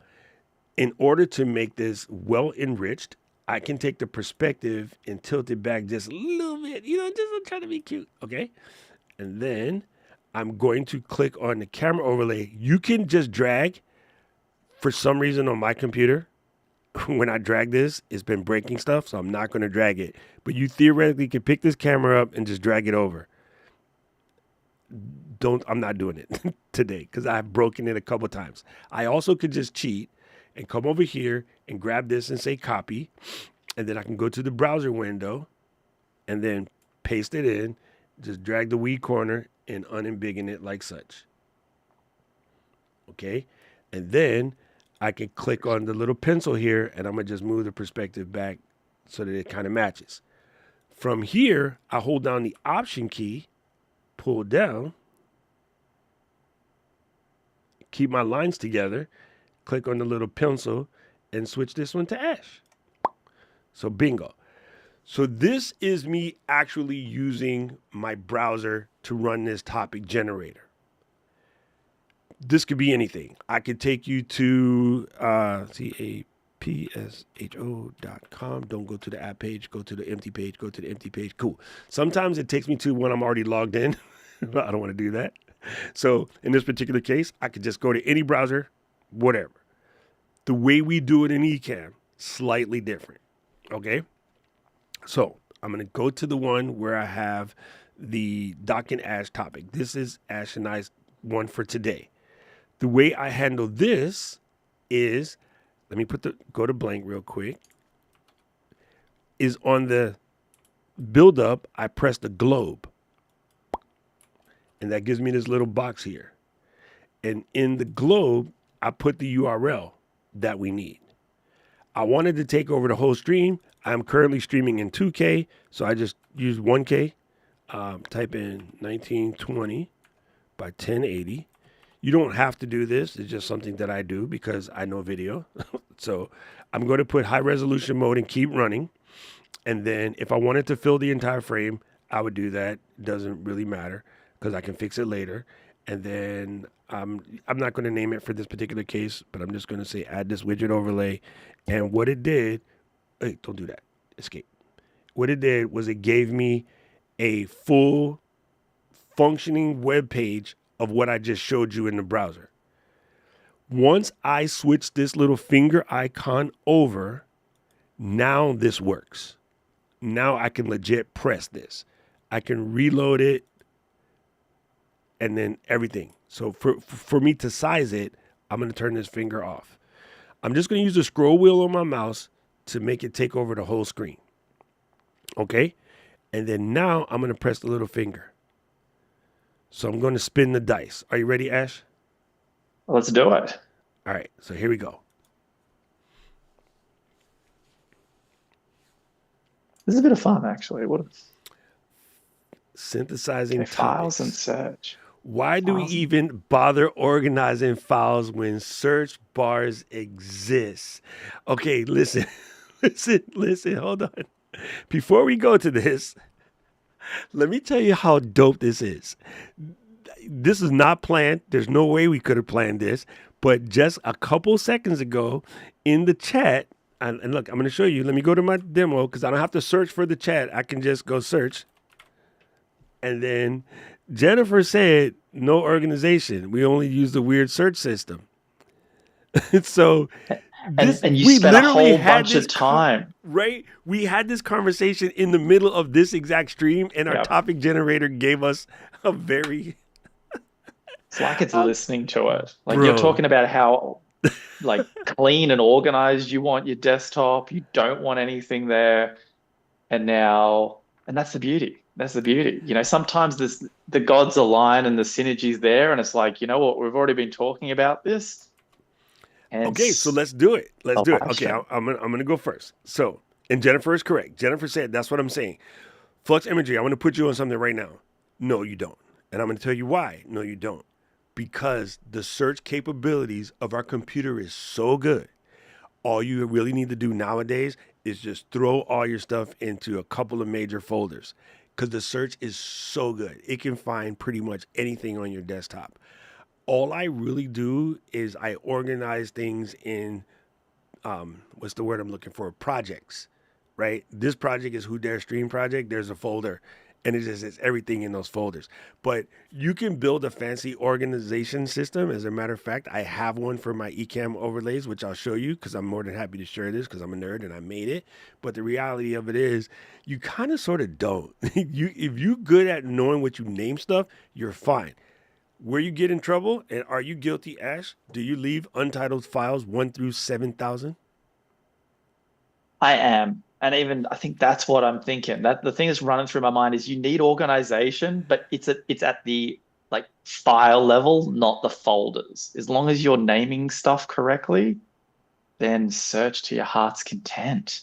in order to make this well enriched, I can take the perspective and tilt it back just a little bit, just I'm trying to be cute, okay? And then I'm going to click on the camera overlay. You can just drag. For some reason on my computer, when I drag this, it's been breaking stuff, so I'm not going to drag it. But you theoretically can pick this camera up and just drag it over. I'm not doing it today because I've broken it a couple times. I also could just cheat and come over here and grab this and say copy. And then I can go to the browser window and then paste it in, just drag the wee corner and unembiggen it like such. Okay. And then I can click on the little pencil here and I'm going to just move the perspective back so that it kind of matches. From here, I hold down the Option key, pull down, keep my lines together, click on the little pencil, and switch this one to Ash. So bingo. So this is me actually using my browser to run this topic generator. This could be anything. I could take you to capsho.com. Don't go to the app page. Go to the empty page. Go to the empty page. Cool. Sometimes it takes me to when I'm already logged in, but I don't want to do that. So in this particular case, I could just go to any browser, whatever. The way we do it in Ecamm, slightly different. Okay? So I'm going to go to the one where I have the Doc and Ash topic. This is Ash and I's one for today. The way I handle this is, let me go to blank real quick, is on the build up, I press the globe. And that gives me this little box here. And in the globe, I put the URL that we need. I wanted to take over the whole stream. I'm currently streaming in 2K, so I just use 1K. Type in 1920 by 1080. You don't have to do this. It's just something that I do because I know video. So I'm going to put high resolution mode and keep running. And then if I wanted to fill the entire frame, I would do that. It doesn't really matter because I can fix it later. And then I'm not going to name it for this particular case, but I'm just going to say add this widget overlay. And what it did, hey, don't do that. Escape. What it did was it gave me a full functioning web page of what I just showed you in the browser. Once I switch this little finger icon over, now this works. Now I can legit press this. I can reload it and then everything. So for me to size it, I'm going to turn this finger off. I'm just going to use the scroll wheel on my mouse to make it take over the whole screen. Okay? And then now I'm going to press the little finger. So I'm going to spin the dice. Are you ready, Ash? Let's do it. All right. So here we go. This is a bit of fun, actually. What Synthesizing files topics. and search. Why do we even bother organizing files when search bars exist? Okay, listen, listen, hold on. Before we go to this, let me tell you how dope this is. This is not planned. There's no way we could have planned this. But just a couple seconds ago in the chat, and look, I'm going to show you. Let me go to my demo because I don't have to search for the chat. I can just go search. And then Jennifer said, no organization. We only use the weird search system. So and you spent a whole bunch of time. Right? We had this conversation in the middle of this exact stream, and our topic generator gave us a very... It's like it's listening to it. Like, bro, you're talking about how like clean and organized you want your desktop. You don't want anything there. And that's the beauty. That's the beauty. You know, sometimes the gods align and the synergy's there, and it's like, you know what, we've already been talking about this. And okay, so let's do it. Let's do it. Okay, I'm gonna go first. So, and Jennifer is correct. Jennifer said that's what I'm saying. Flux Imagery, I want to put you on something right now. No, you don't. And I'm going to tell you why. No, you don't. Because the search capabilities of our computer is so good. All you really need to do nowadays is just throw all your stuff into a couple of major folders because the search is so good. It can find pretty much anything on your desktop. All I really do is I organize things in, what's the word I'm looking for? Projects, right? This project is Who Dare Stream project. There's a folder. And it just has everything in those folders. But you can build a fancy organization system. As a matter of fact, I have one for my Ecamm overlays, which I'll show you because I'm more than happy to share this because I'm a nerd and I made it. But the reality of it is you kind of sort of don't. If you're good at knowing what you name stuff, you're fine. Where you get in trouble, and are you guilty, Ash? Do you leave untitled files 1 through 7,000? I am. And even I think that's what I'm thinking. That the thing that's running through my mind is you need organization, but it's at the like file level, not the folders. As long as you're naming stuff correctly, then search to your heart's content.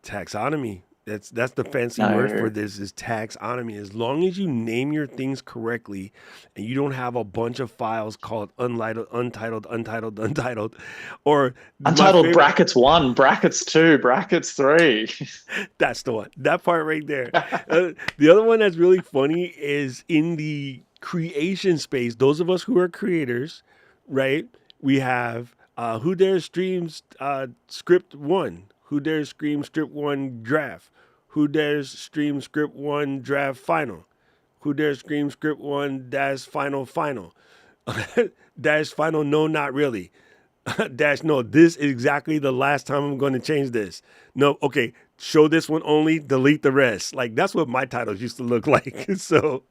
Taxonomy. That's the fancy word for this is taxonomy. As long as you name your things correctly and you don't have a bunch of files called untitled, or untitled brackets 1, brackets 2, brackets 3. That's the one. That part right there. The other one that's really funny is in the creation space. Those of us who are creators, right? We have Who Dares Streams Script 1. Who Dares Stream Script 1 Draft? Who Dares Stream Script 1 Draft Final? Who Dares Stream Script 1 Dash Final Final? Dash Final No, not really. Dash no, this is exactly the last time I'm going to change this. No, okay, show this one only, delete the rest. Like, that's what my titles used to look like. So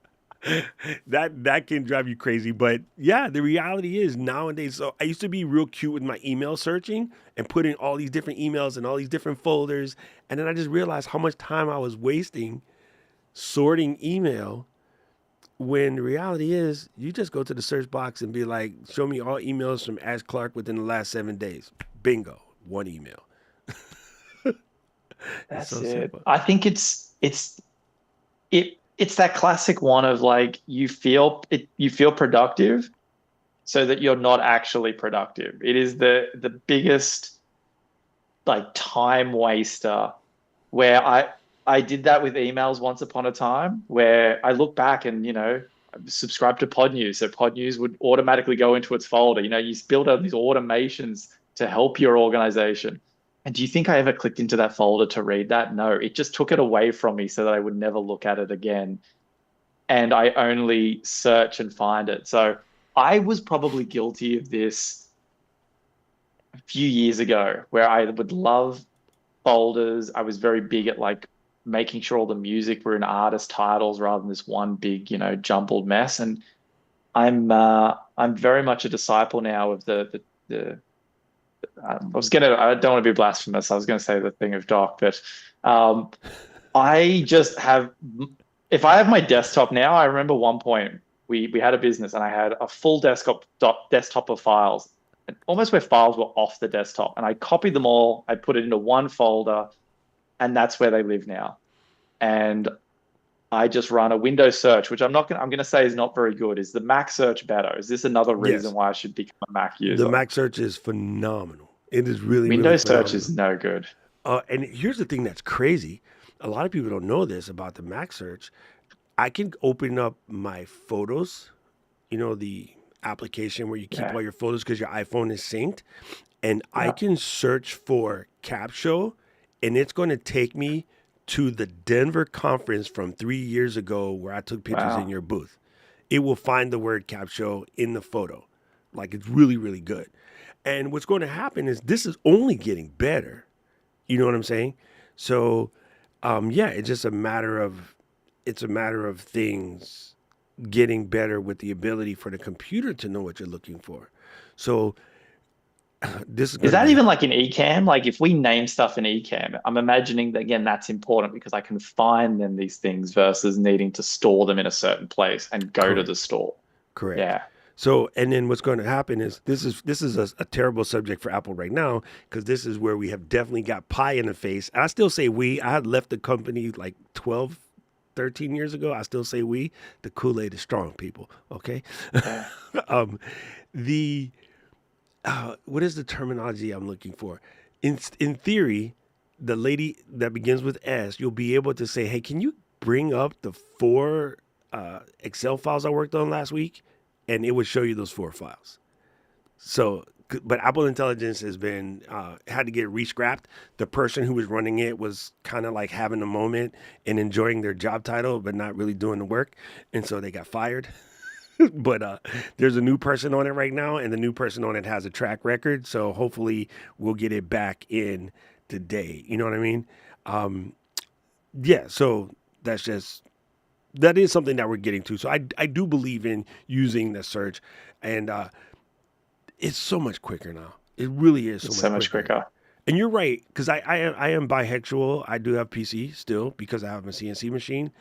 that can drive you crazy. But yeah, the reality is nowadays, so I used to be real cute with my email searching and putting all these different emails in all these different folders. And then I just realized how much time I was wasting sorting email when the reality is, you just go to the search box and be like, show me all emails from Ash Clark within the last 7 days. Bingo, one email. It's That's so it. simple. I think it's that classic one of like you feel productive so that you're not actually productive. It is the biggest like time waster where I did that with emails once upon a time where I look back and I subscribed to Pod News, so Pod News would automatically go into its folder. You build out these automations to help your organization. And do you think I ever clicked into that folder to read that? No, it just took it away from me so that I would never look at it again. And I only search and find it. So I was probably guilty of this a few years ago where I would love folders. I was very big at like making sure all the music were in artist titles rather than this one big, jumbled mess. And I'm very much a disciple now of the I don't want to be blasphemous. I was gonna say the thing of Doc, but um I just have if I have my desktop now, I remember one point we had a business and I had a full desktop of files, and almost where files were off the desktop. And I copied them all, I put it into one folder, and that's where they live now. And I just run a Windows search, which I'm gonna say is not very good. Is the Mac search better? Is this another reason Yes, why I should become a Mac the user? Mac search is phenomenal. It is really, really Windows search phenomenal. is no good. And here's the thing that's crazy. A lot of people don't know this about the Mac search. I can open up my photos, the application where you keep Yeah. all your photos because your iPhone is synced, and I Yeah. can search for Capsho, and it's going to take me to the Denver conference from 3 years ago where I took pictures in Wow. your booth. It will find the word Capsho in the photo. Like it's really, really good. And what's going to happen is this is only getting better. You know what I'm saying? So, yeah, it's a matter of things getting better with the ability for the computer to know what you're looking for. So this is Is going to that be even like in Ecamm? Like if we name stuff in Ecamm, I'm imagining that again, that's important because I can find them these things versus needing to store them in a certain place and go to the correct. store. Correct. Yeah. So, and then what's going to happen is this is a terrible subject for Apple right now because this is where we have definitely got pie in the face. And I still say we. I had left the company like 12, 13 years ago. I still say we. The Kool-Aid is strong, people. Okay. Yeah. um, the what is the terminology I'm looking for? In theory, the lady that begins with S, you'll be able to say, "Hey, can you bring up the four Excel files I worked on last week?" And it would show you those four files. So, but Apple Intelligence has been had to get re-scrapped. The person who was running it was kind of like having a moment and enjoying their job title, but not really doing the work, and so they got fired. But there's a new person on it right now, and the new person on it has a track record. So hopefully we'll get it back in today. You know what I mean? Um, yeah. So that's just that is something that we're getting to. So I do believe in using the search, and it's so much quicker now. It really is so It's much so much quicker. quicker. And you're right, because I am bihexual. I do have PC still because I have a CNC machine,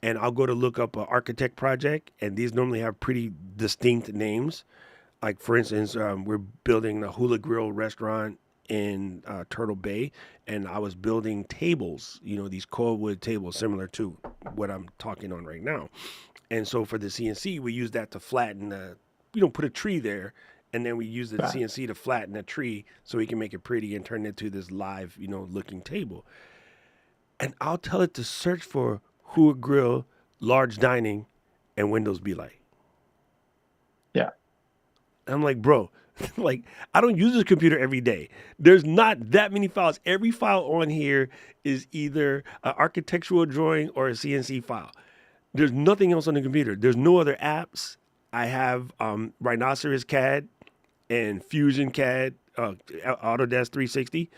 and I'll go to look up an architect project, and these normally have pretty distinct names. Like for instance, we're building a Hula Grill restaurant in Turtle Bay, and I was building tables. These coilwood tables similar to what I'm talking on right now. And so for the CNC, we use that to flatten put a tree there, and then we use the Yeah. CNC to flatten the tree so we can make it pretty and turn it into this live, looking table. And I'll tell it to search for Hua Grill, large dining, and windows be light. Yeah. And I'm like, bro, like I don't use this computer every day. There's not that many files. Every file on here is either an architectural drawing or a CNC file. There's nothing else on the computer. There's no other apps. I have Rhinoceros CAD and Fusion CAD, Autodesk 360,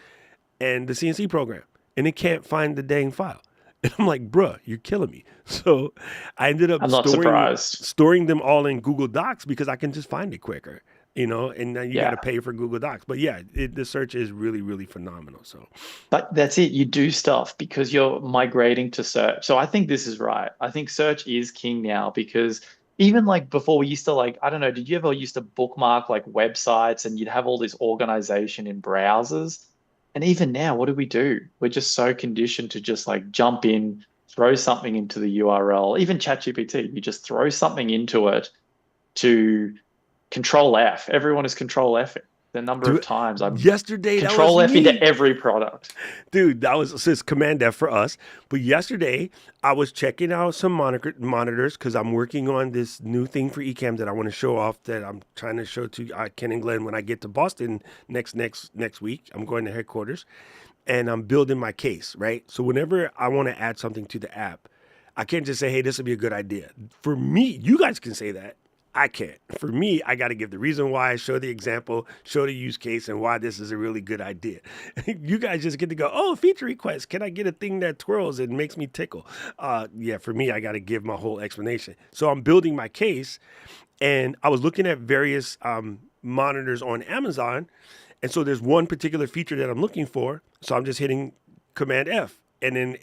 and the CNC program, and it can't find the dang file. And I'm like, bruh, you're killing me. So I ended up I'm not storing surprised. storing them all in Google Docs because I can just find it quicker. and then you got to Yeah. pay for Google Docs. But yeah, the search is really, really phenomenal. So But that's it. You do stuff because you're migrating to search. So I think this is right. I think search is king now because even like before we used to like, I don't know, did you ever used to bookmark like websites and you'd have all this organization in browsers? And even now, what do we do? We're just so conditioned to just like jump in, throw something into the URL, even ChatGPT, you just throw something into it to control F. Everyone is control F. The number do of it. times I'm Yesterday, that was control F into me. every product. Dude, that was since Command F for us. But yesterday, I was checking out some monitors because I'm working on this new thing for Ecamm that I want to show off. That I'm trying to show to Ken and Glenn when I get to Boston next week. I'm going to headquarters, and I'm building my case. Right. So whenever I want to add something to the app, I can't just say, "Hey, this would be a good idea." For me, you guys can say that. I can't. For me, I got to give the reason why, show the example, show the use case, and why this is a really good idea. You guys just get to go, oh, feature request. Can I get a thing that twirls and makes me tickle? Yeah, for me, I got to give my whole explanation. So I'm building my case, and I was looking at various monitors on Amazon. And so there's one particular feature that I'm looking for. So I'm just hitting Command F. And then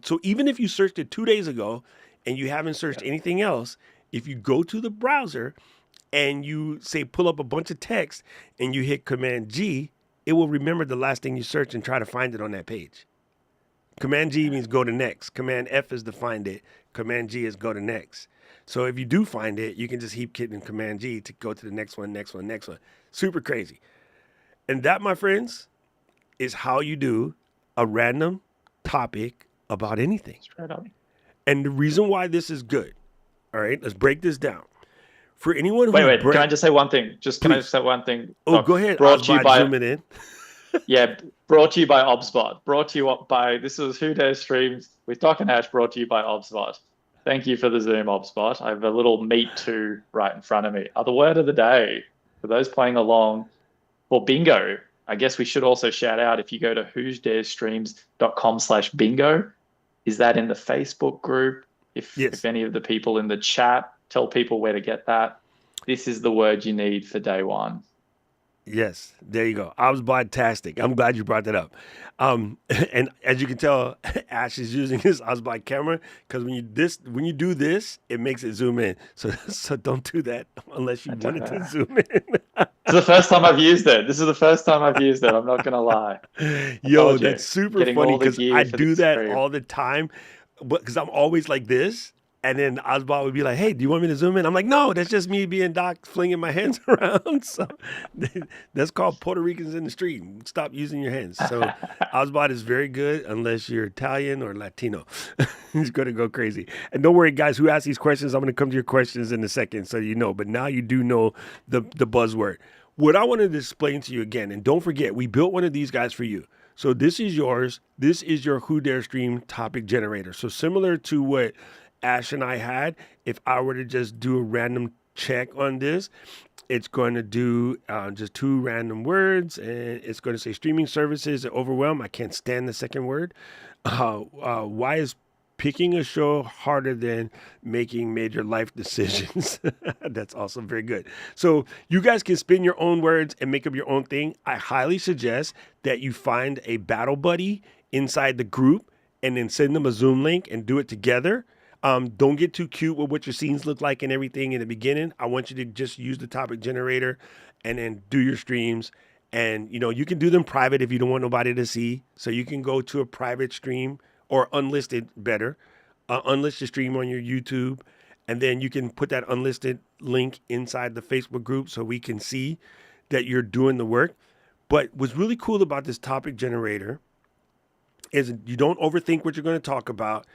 so even if you searched it 2 days ago and you haven't searched Yeah. anything else, if you go to the browser and you say pull up a bunch of text and you hit Command G, it will remember the last thing you searched and try to find it on that page. Command G means go to next. Command F is to find it. Command G is go to next. So if you do find it, you can just keep hitting Command G to go to the next one, next one, next one. Super crazy. And that, my friends, is how you do a random topic about anything. Straight up. And the reason why this is good, all right, let's break this down. For anyone Wait, who's wait. Can I just say one thing? Can I please. just say one thing? Oh, go ahead. Brought to you Osbot, by zoom it in. yeah, brought to you by Obsbot. Brought to you by this is Who Dares Streams with Doc and Ash. Brought to you by Obsbot. Thank you for the Zoom, Obsbot. I have a little meet to right in front of me. The word of the day for those playing along for bingo. I guess we should also shout out if you go to whosdaresstreams.com/bingo. Is that in the Facebook group? Yes. If any of the people in the chat tell people where to get that, this is the word you need for day one. Yes, there you go. I was bodtastic. I'm glad you brought that up. And as you can tell, Ash is using his Osbot camera because when you do this, it makes it zoom in. So don't do that unless you wanted to zoom in. It's the first time I've used it. This is the first time I've used it. I'm not gonna lie. Yo, that's super Getting funny all the because gear I for do this that stream. all the time, but because I'm always like this. And then Osbot would be like, "Hey, do you want me to zoom in?" I'm like, "No, that's just me being Doc, flinging my hands around." So that's called Puerto Ricans in the street. Stop using your hands. So Osbot is very good unless you're Italian or Latino. He's going to go crazy. And don't worry, guys, who asked these questions, I'm going to come to your questions in a second so you know. But now you do know the buzzword. What I wanted to explain to you again, and don't forget, we built one of these guys for you. So this is yours. This is your Who Dare Stream topic generator. So similar to what Ash and I had, if I were to just do a random check on this, it's going to do just 2 random words, and it's going to say streaming services overwhelm. I can't stand the second word. Why is picking a show harder than making major life decisions? That's also very good. So you guys can spin your own words and make up your own thing. I highly suggest that you find a battle buddy inside the group and then send them a Zoom link and do it together. Don't get too cute with what your scenes look like and everything in the beginning. I want you to just use the topic generator and then do your streams. And, you can do them private if you don't want nobody to see. So you can go to a private stream or unlisted better. Unlist your stream on your YouTube. And then you can put that unlisted link inside the Facebook group so we can see that you're doing the work. But what's really cool about this topic generator is you don't overthink what you're going to talk about.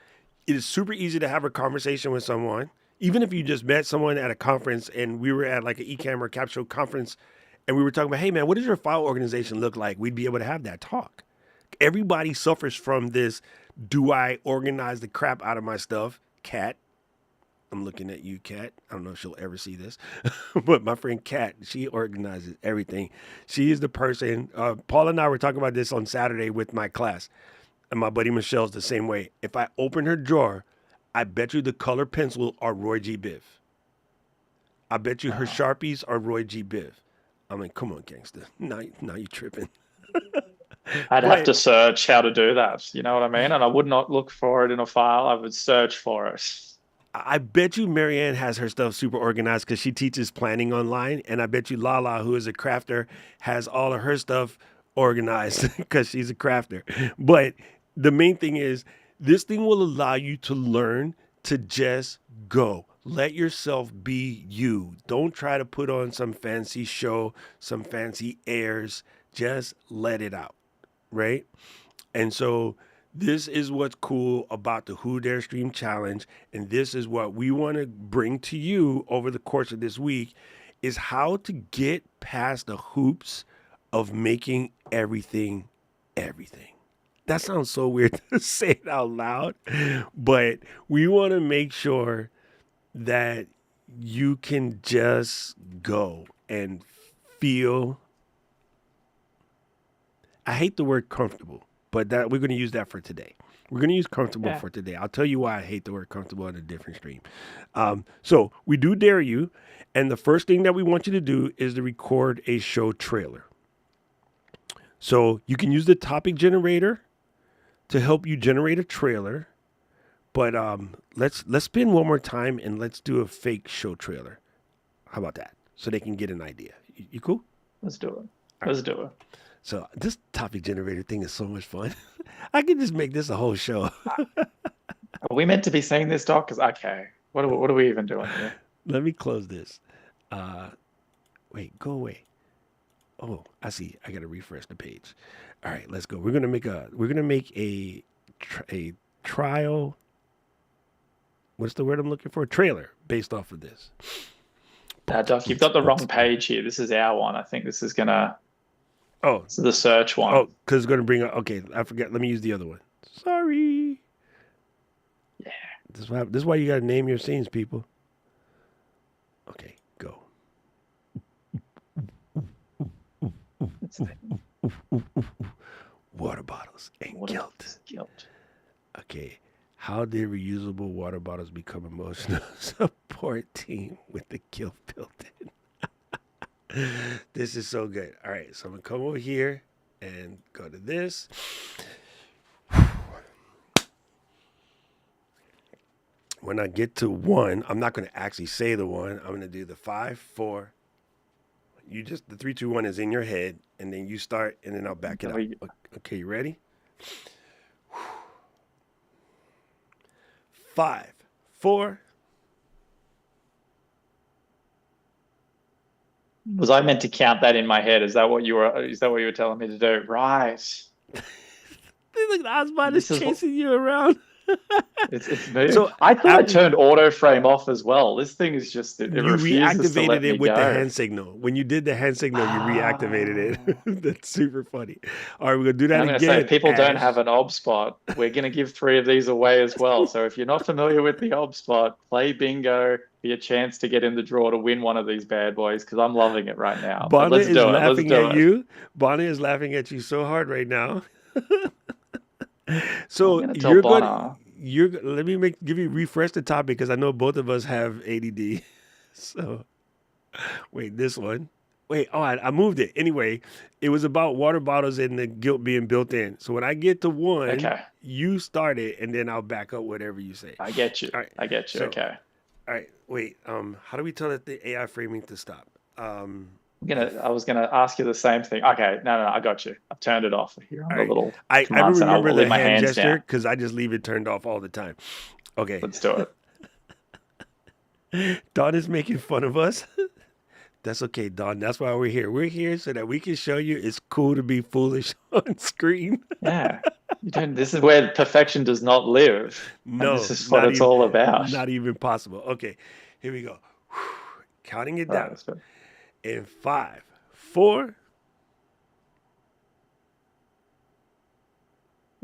It is super easy to have a conversation with someone, even if you just met someone at a conference and we were at like an Ecamm or Capsho conference and we were talking about, hey man, what does your file organization look like? We'd be able to have that talk. Everybody suffers from this. Do I organize the crap out of my stuff? Kat, I'm looking at you, Kat. I don't know if she'll ever see this, but my friend Kat, she organizes everything. She is the person. Paul and I were talking about this on Saturday with my class. And my buddy Michelle's the same way. If I open her drawer, I bet you the color pencil are Roy G. Biv. I bet you her Sharpies are Roy G. Biv. I'm like, come on, gangster. Now you tripping. I'd have But to search how to do that. You know what I mean? And I would not look for it in a file. I would search for it. I bet you Marianne has her stuff super organized because she teaches planning online. And I bet you Lala, who is a crafter, has all of her stuff organized because she's a crafter. But the main thing is, this thing will allow you to learn to just go. Let yourself be you. Don't try to put on some fancy show, some fancy airs. Just let it out, right? And so this is what's cool about the Who Dare Stream Challenge. And this is what we want to bring to you over the course of this week is how to get past the hoops of making everything everything. That sounds so weird to say it out loud, but we want to make sure that you can just go and feel. I hate the word comfortable, but that we're going to use that for today. We're going to use comfortable for today. I'll tell you why I hate the word comfortable on a different stream. So we do dare you. And the first thing that we want you to do is to record a show trailer. So you can use the topic generator to help you generate a trailer. But let's spin one more time and let's do a fake show trailer. How about that? So they can get an idea. You cool? Let's do it. Let's do it. So this topic generator thing is so much fun. I can just make this a whole show. Are we meant to be saying this, Doc? Because okay, what are we even doing here? Let me close this. Wait, go away. Oh, I see. I gotta refresh the page. All right, let's go. We're gonna make a trial. What's the word I'm looking for? Trailer based off of this. Doc, you've got the wrong page here. This is our one. I think this is gonna. Oh, this is the search one. Oh, because it's gonna bring up. Okay, I forget. Let me use the other one. Sorry. Yeah. This is why you gotta name your scenes, people. Okay, go. Water bottles and guilt. Okay, how did reusable water bottles become emotional support team with the guilt built in? This is so good. All right, so I'm gonna come over here and go to this. When I get to 1, I'm not gonna actually say the 1. I'm gonna do the 5, 4. You just the 3, 2, 1 is in your head, and then you start, and then I'll back it up. Okay, you ready? 5, 4. Was I meant to count that in my head? Is that what you were telling me to do? Right. Look, Osmond is chasing you around. It's moving. So I thought I turned auto frame off as well. This thing is just it refuses to let me it with go. the hand signal. When you did the hand signal, you reactivated it. That's super funny. All right, we're gonna do that again. I'm gonna say, if people don't have an ob spot, we're gonna give 3 of these away as well. So if you're not familiar with the ob spot, play bingo. Be a chance to get in the draw to win one of these bad boys, because I'm loving it right now. Bonnet is laughing at you. Bonnet is laughing at you so hard right now. So let me refresh the topic, because I know both of us have ADD. So wait, this one. Wait, I moved it. Anyway, it was about water bottles and the guilt being built in. So when I get to 1, you start it, and then I'll back up whatever you say. I get you. All right. I get you. So, okay. All right. Wait. How do we tell the AI framing to stop? I was gonna ask you the same thing. Okay. No, I got you. I've turned it off here on the little. I don't remember the hand gesture because I just leave it turned off all the time. Okay. Let's do it. Dawn is making fun of us. That's okay, Dawn. That's why we're here. We're here so that we can show you it's cool to be foolish on screen. Yeah. This is where perfection does not live. No. This is what it's all about. Not even possible. Okay. Here we go. Counting it down. In 5, 4.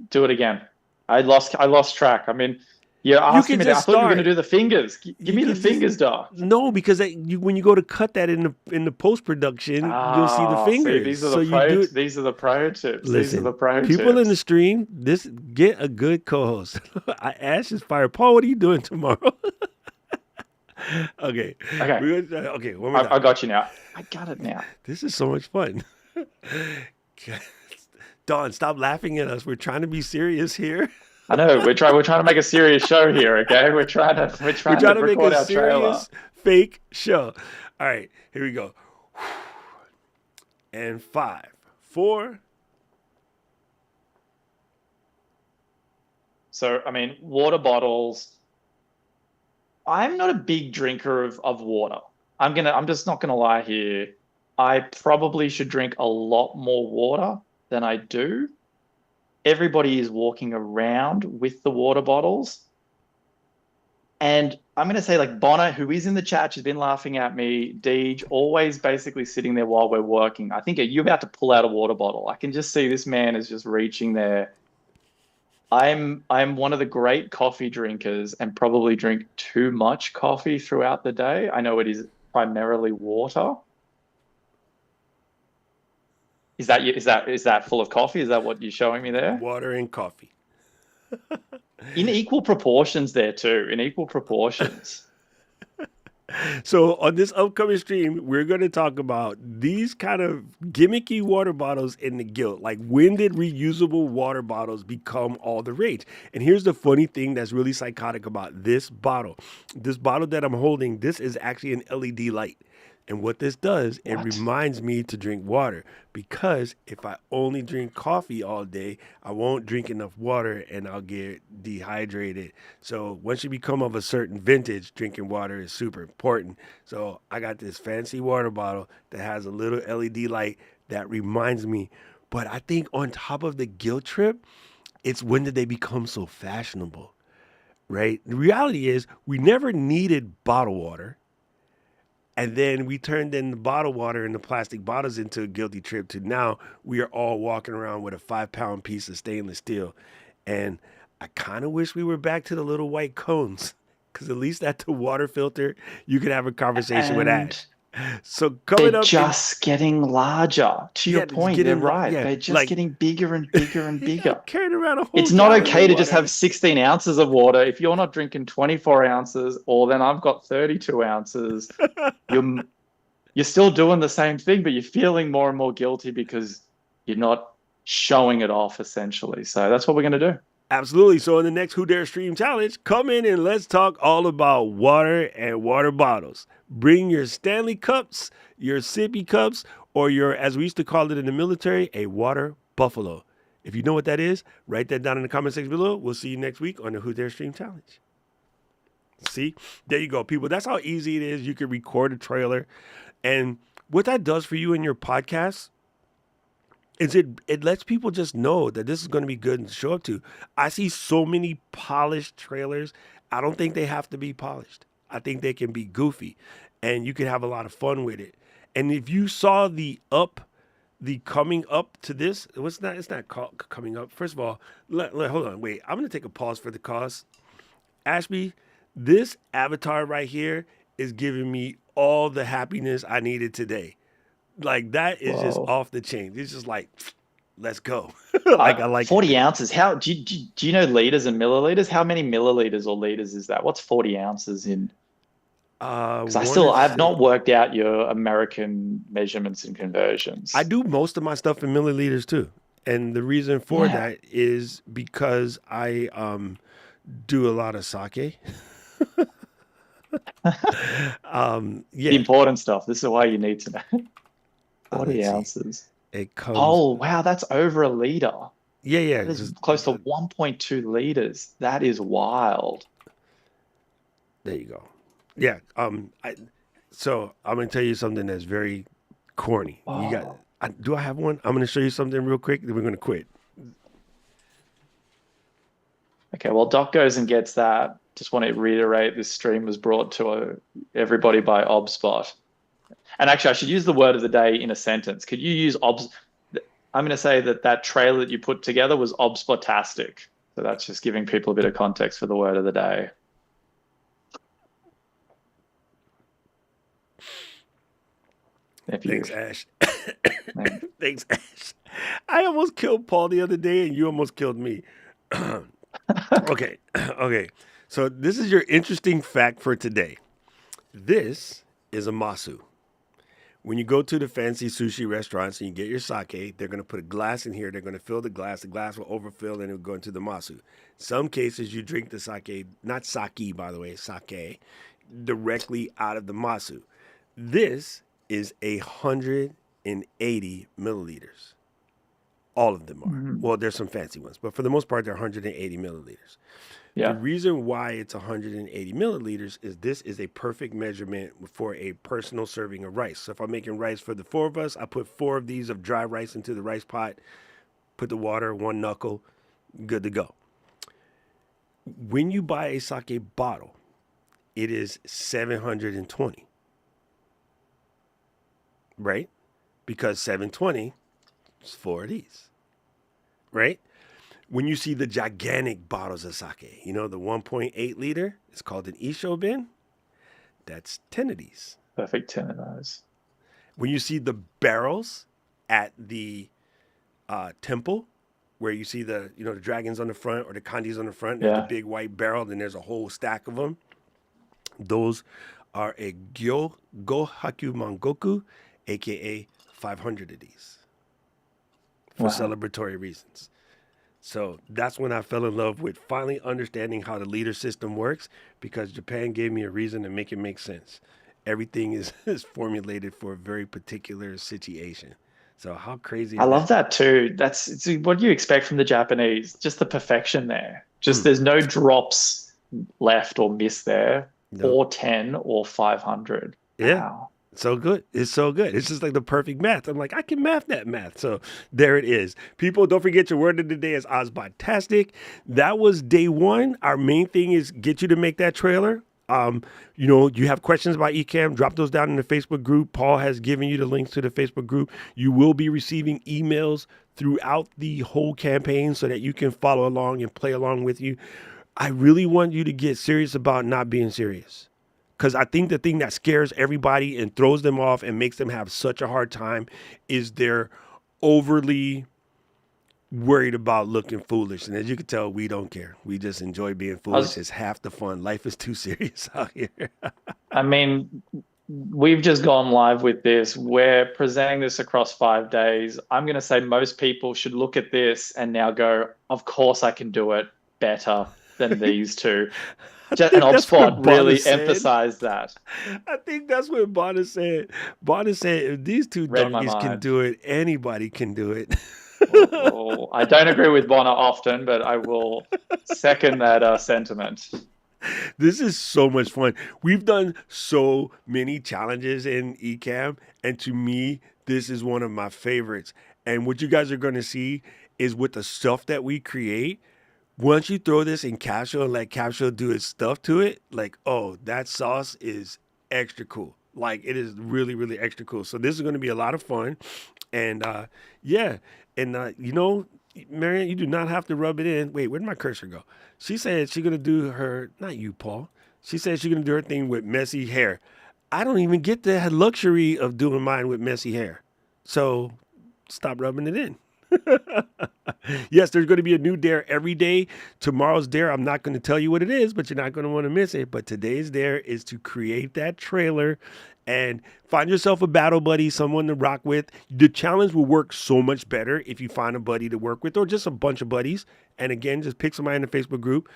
Do it again. I lost track. I mean, you're asking me. I thought you were going to do the fingers. Give me the fingers, Doc. No, because when you go to cut that in the post production, you'll see the fingers. See, these are the pro tips. These are the pro tips. People in the stream, get a good co-host. Ash is fired. Paul, what are you doing tomorrow? Okay. Okay, Okay, one more I time. got you now. I got it now. This is so much fun. Dawn, stop laughing at us. We're trying to be serious here. I know we're trying to make a serious show here. Okay, we're We're trying to trying to make record a our trailer. serious fake show. All right, here we go. And 5, 4. So I mean, water bottles. I'm not a big drinker of water. I'm just not gonna lie here. I probably should drink a lot more water than I do. Everybody is walking around with the water bottles. And I'm going to say, like, Bonner, who is in the chat, she's been laughing at me. Deej, always basically sitting there while we're working. I think, are you about to pull out a water bottle? I can just see this man is just reaching there. I'm one of the great coffee drinkers and probably drink too much coffee throughout the day. I know it is primarily water. Is that full of coffee? Is that what you're showing me there? Water and coffee. In equal proportions there too, in equal proportions. So on this upcoming stream, we're going to talk about these kind of gimmicky water bottles in the guild. Like, when did reusable water bottles become all the rage? And here's the funny thing that's really psychotic about this bottle. This bottle that I'm holding, this is actually an LED light. And what this does, it What? reminds me to drink water, because if I only drink coffee all day, I won't drink enough water and I'll get dehydrated. So once you become of a certain vintage, drinking water is super important. So I got this fancy water bottle that has a little LED light that reminds me. But I think on top of the guilt trip, it's when did they become so fashionable, right? The reality is we never needed bottled water. And then we turned in the bottled water and the plastic bottles into a guilty trip to now we are all walking around with a 5-pound piece of stainless steel. And I kind of wish we were back to the little white cones, because at least at the water filter, you could have a conversation with And Ash. So they're coming up in, just getting larger. To your yeah, just point, they're getting, right. yeah, They're just like, getting bigger and bigger and yeah, I'm bigger. carrying around a whole It's not gallon okay of to just have water. 16 ounces of water. If you're not drinking 24 ounces, or then I've got 32 ounces, you're you're still doing the same thing, but you're feeling more and more guilty because you're not showing it off, essentially. So that's what we're going to do. Absolutely. So in the next Who Dare Stream Challenge, come in and let's talk all about water and water bottles. Bring your Stanley cups, your sippy cups, or your, as we used to call it in the military, a water buffalo. If you know what that is, write that down in the comment section below. We'll see you next week on the Who Dare Stream Challenge. See, there you go, people. That's how easy it is. You can record a trailer. And what that does for you in your podcast is it lets people just know that this is going to be good and show up to. I see so many polished trailers. I don't think they have to be polished. I think they can be goofy, and you can have a lot of fun with it. And if you saw the coming up to this, it's not called coming up. First of all, hold on, wait. I'm going to take a pause for the cause. Ashby, this avatar right here is giving me all the happiness I needed today. Like, that is just Whoa. off the chain. It's just like, let's go. Like, I like 40 it. ounces. How do you know liters and milliliters? How many milliliters or liters is that? What's 40 ounces in? Because Want to I've say not worked out your American measurements and I conversions. do most of my stuff in milliliters too, and the reason for Yeah. that is because I do a lot of sake. The Yeah. important stuff. This is why you need to know. 40 Let's see. ounces. It comes. Oh, wow, that's over a liter. Yeah. That is Just close to 1.2 liters. That is wild. there you go. Yeah. So I'm gonna tell you something that's very corny. You got. Oh, Do I have one? I'm gonna show you something real quick. Then we're gonna quit. okay. Well, Doc goes and gets that. Just want to reiterate this stream was brought to everybody by ObSpot. And actually, I should use the word of the day in a sentence. Could you use OBS? I'm going to say that trailer that you put together was ObSpotastic. So that's just giving people a bit of context for the word of the day. If you, Thanks, Ash. like, Thanks, Ash. I almost killed Paul the other day, and you almost killed me. Okay. So this is your interesting fact for today. This is a masu. When you go to the fancy sushi restaurants and you get your sake, they're going to put a glass in here. They're going to fill the glass. The glass will overfill and it will go into the masu. Some cases you drink the sake, not sake, by the way, sake, directly out of the masu. This is 180 milliliters. All of them are. Mhm. Well, there's some fancy ones, but for the most part, they're 180 milliliters. The Yeah. reason why it's 180 milliliters is this is a perfect measurement for a personal serving of rice. So if I'm making rice for the four of us, I put four of these of dry rice into the rice pot, put the water, one knuckle, good to go. When you buy a sake bottle, it is 720, right? Because 720 is four of these, right? When you see the gigantic bottles of sake, you know, the 1.8 liter, it's called an Ishobin. That's 10 of these. Perfect 10 of those. When you see the barrels at the temple, where you see the, you know, the dragons on the front or the kanjis on the front, there's the Yeah. big white barrel, then there's a whole stack of them. Those are a Gyo Go Haku Mangoku, aka 500 of these for Wow. celebratory reasons. So that's when I fell in love with finally understanding how the leader system works, because Japan gave me a reason to make it make sense. Everything is formulated for a very particular situation. So how crazy I is love that? that too. It's what you expect from the Japanese, just the perfection there. Just Mm, there's no drops left or missed there, no. or 10 or 500. Yeah. Wow. So good. It's so good. It's just like the perfect math. I'm like, I can math that math. So there it is. People, don't forget your word of the day is Ozbot-tastic. That was day one. Our main thing is get you to make that trailer. You know, you have questions about Ecamm, drop those down in the Facebook group. Paul has given you the links to the Facebook group. You will be receiving emails throughout the whole campaign so that you can follow along and play along with you. I really want you to get serious about not being serious. Because I think the thing that scares everybody and throws them off and makes them have such a hard time is they're overly worried about looking foolish. And as you can tell, we don't care. We just enjoy being I foolish. was, It's half the fun. Life is too serious out here. I mean, we've just gone live with this. We're presenting this across 5 days. I'm going to say most people should look at this and now go, of course I can do it better than these two. I And think that's HubSpot what Bonner really said. emphasized that. I think that's what Bonner said. Bonner said, if these two Read my donkeys can mind. do it, anybody can do it. Well, I don't agree with Bonner often, but I will second that sentiment. This is so much fun. We've done so many challenges in Ecamm, and to me, this is one of my favorites. And what you guys are going to see is with the stuff that we create, once you throw this in Capsho and let Capsho do its stuff to it, like, oh, that sauce is extra cool. Like, it is really, really extra cool. So this is going to be a lot of fun. And yeah, and you know, Marianne, you do not have to rub it in. Wait, where'd my cursor go? She said she's gonna do her, not you, Paul. She said she's gonna do her thing with messy hair. I don't even get the luxury of doing mine with messy hair. So stop rubbing it in. Yes, there's going to be a new dare every day. Tomorrow's dare, I'm not going to tell you what it is, but you're not going to want to miss it. But today's dare is to create that trailer and find yourself a battle buddy, someone to rock with. The challenge will work so much better if you find a buddy to work with or just a bunch of buddies. And again, just pick somebody in the Facebook group,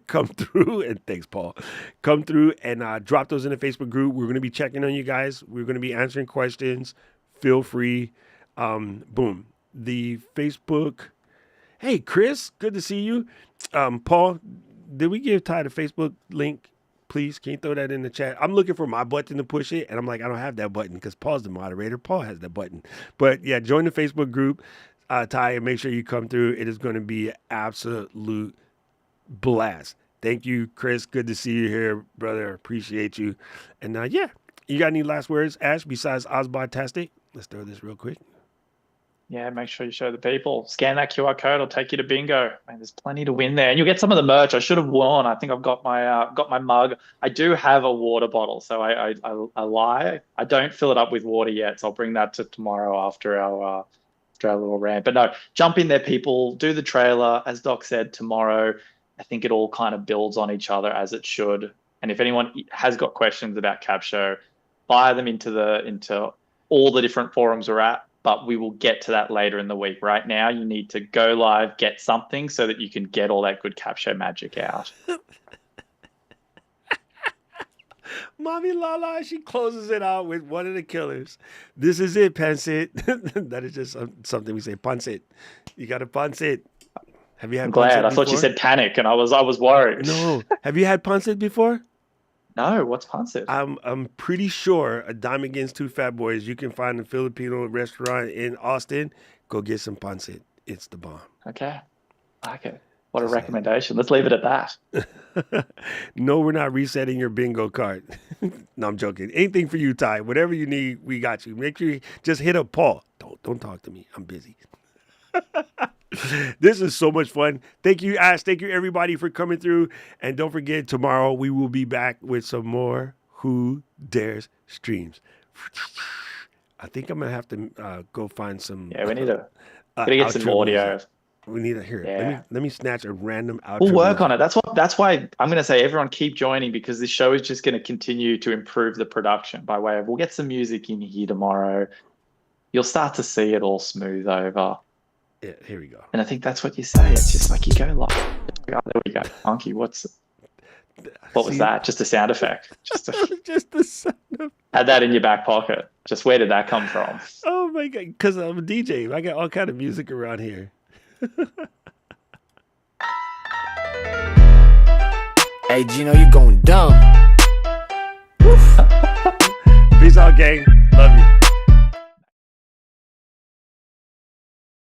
come through, and thanks, Paul. Come through and drop those in the Facebook group. We're going to be checking on you guys. We're going to be answering questions. Feel free. Boom. The Facebook. Hey, Chris, good to see you. Paul, did we give Ty the Facebook link? Please, can you throw that in the chat? I'm looking for my button to push it, and I'm like, I don't have that button because Paul's the moderator. Paul has that button. But yeah, join the Facebook group, Ty, and make sure you come through. It is going to be an absolute blast. Thank you, Chris. Good to see you here, brother. Appreciate you. And yeah, you got any last words, Ash, besides Ozbot-tastic? Let's throw this real quick. Yeah, make sure you show the people. Scan that QR code. It'll take you to bingo. Man, there's plenty to win there, and you'll get some of the merch. I should have worn. I think I've got my mug. I do have a water bottle, so I lie. I don't fill it up with water yet, so I'll bring that to tomorrow after our little rant. But no, jump in there, people. Do the trailer, as Doc said tomorrow. I think it all kind of builds on each other as it should. And if anyone has got questions about Capsho, fire them into all the different forums we're at. But we will get to that later in the week. Right now, you need to go live, get something so that you can get all that good Capsho magic out. Mommy Lala, she closes it out with one of the killers. This is it, Pansit. That is just something we say, Pansit. You got to Pansit. Have you had I'm glad. Pansit I thought you before? said panic, and I was worried. No. Have you had Pansit before? No, what's Pansit? I'm pretty sure a dime against two fat boys you can find a Filipino restaurant in Austin. Go get some Pansit. It's the bomb. Okay. What a recommendation. Let's leave it at that. No, we're not resetting your bingo card. No, I'm joking. Anything for you, Ty. Whatever you need, we got you. Make sure you just hit up Paul. Don't talk to me. I'm busy. This is so much fun. Thank you, Ash. Thank you, everybody, for coming through. And don't forget, tomorrow we will be back with some more Who Dares streams. I think I'm going to have to go find some. Yeah, we need to get some audio. Music. We need to hear it. Yeah. Let me snatch a random outro. We'll work on it. That's why I'm going to say everyone keep joining, because this show is just going to continue to improve the production by way of we'll get some music in here tomorrow. You'll start to see it all smooth over. Yeah, here we go. And I think that's what you say. It's just like you go live. Oh, there we go. Monkey, what was that? Just a sound effect. Just the sound effect. Had that in your back pocket. Just where did that come from? Oh my God. Because I'm a DJ. I got all kind of music around here. Hey, Gino, you going dumb. Peace out, gang. Love you.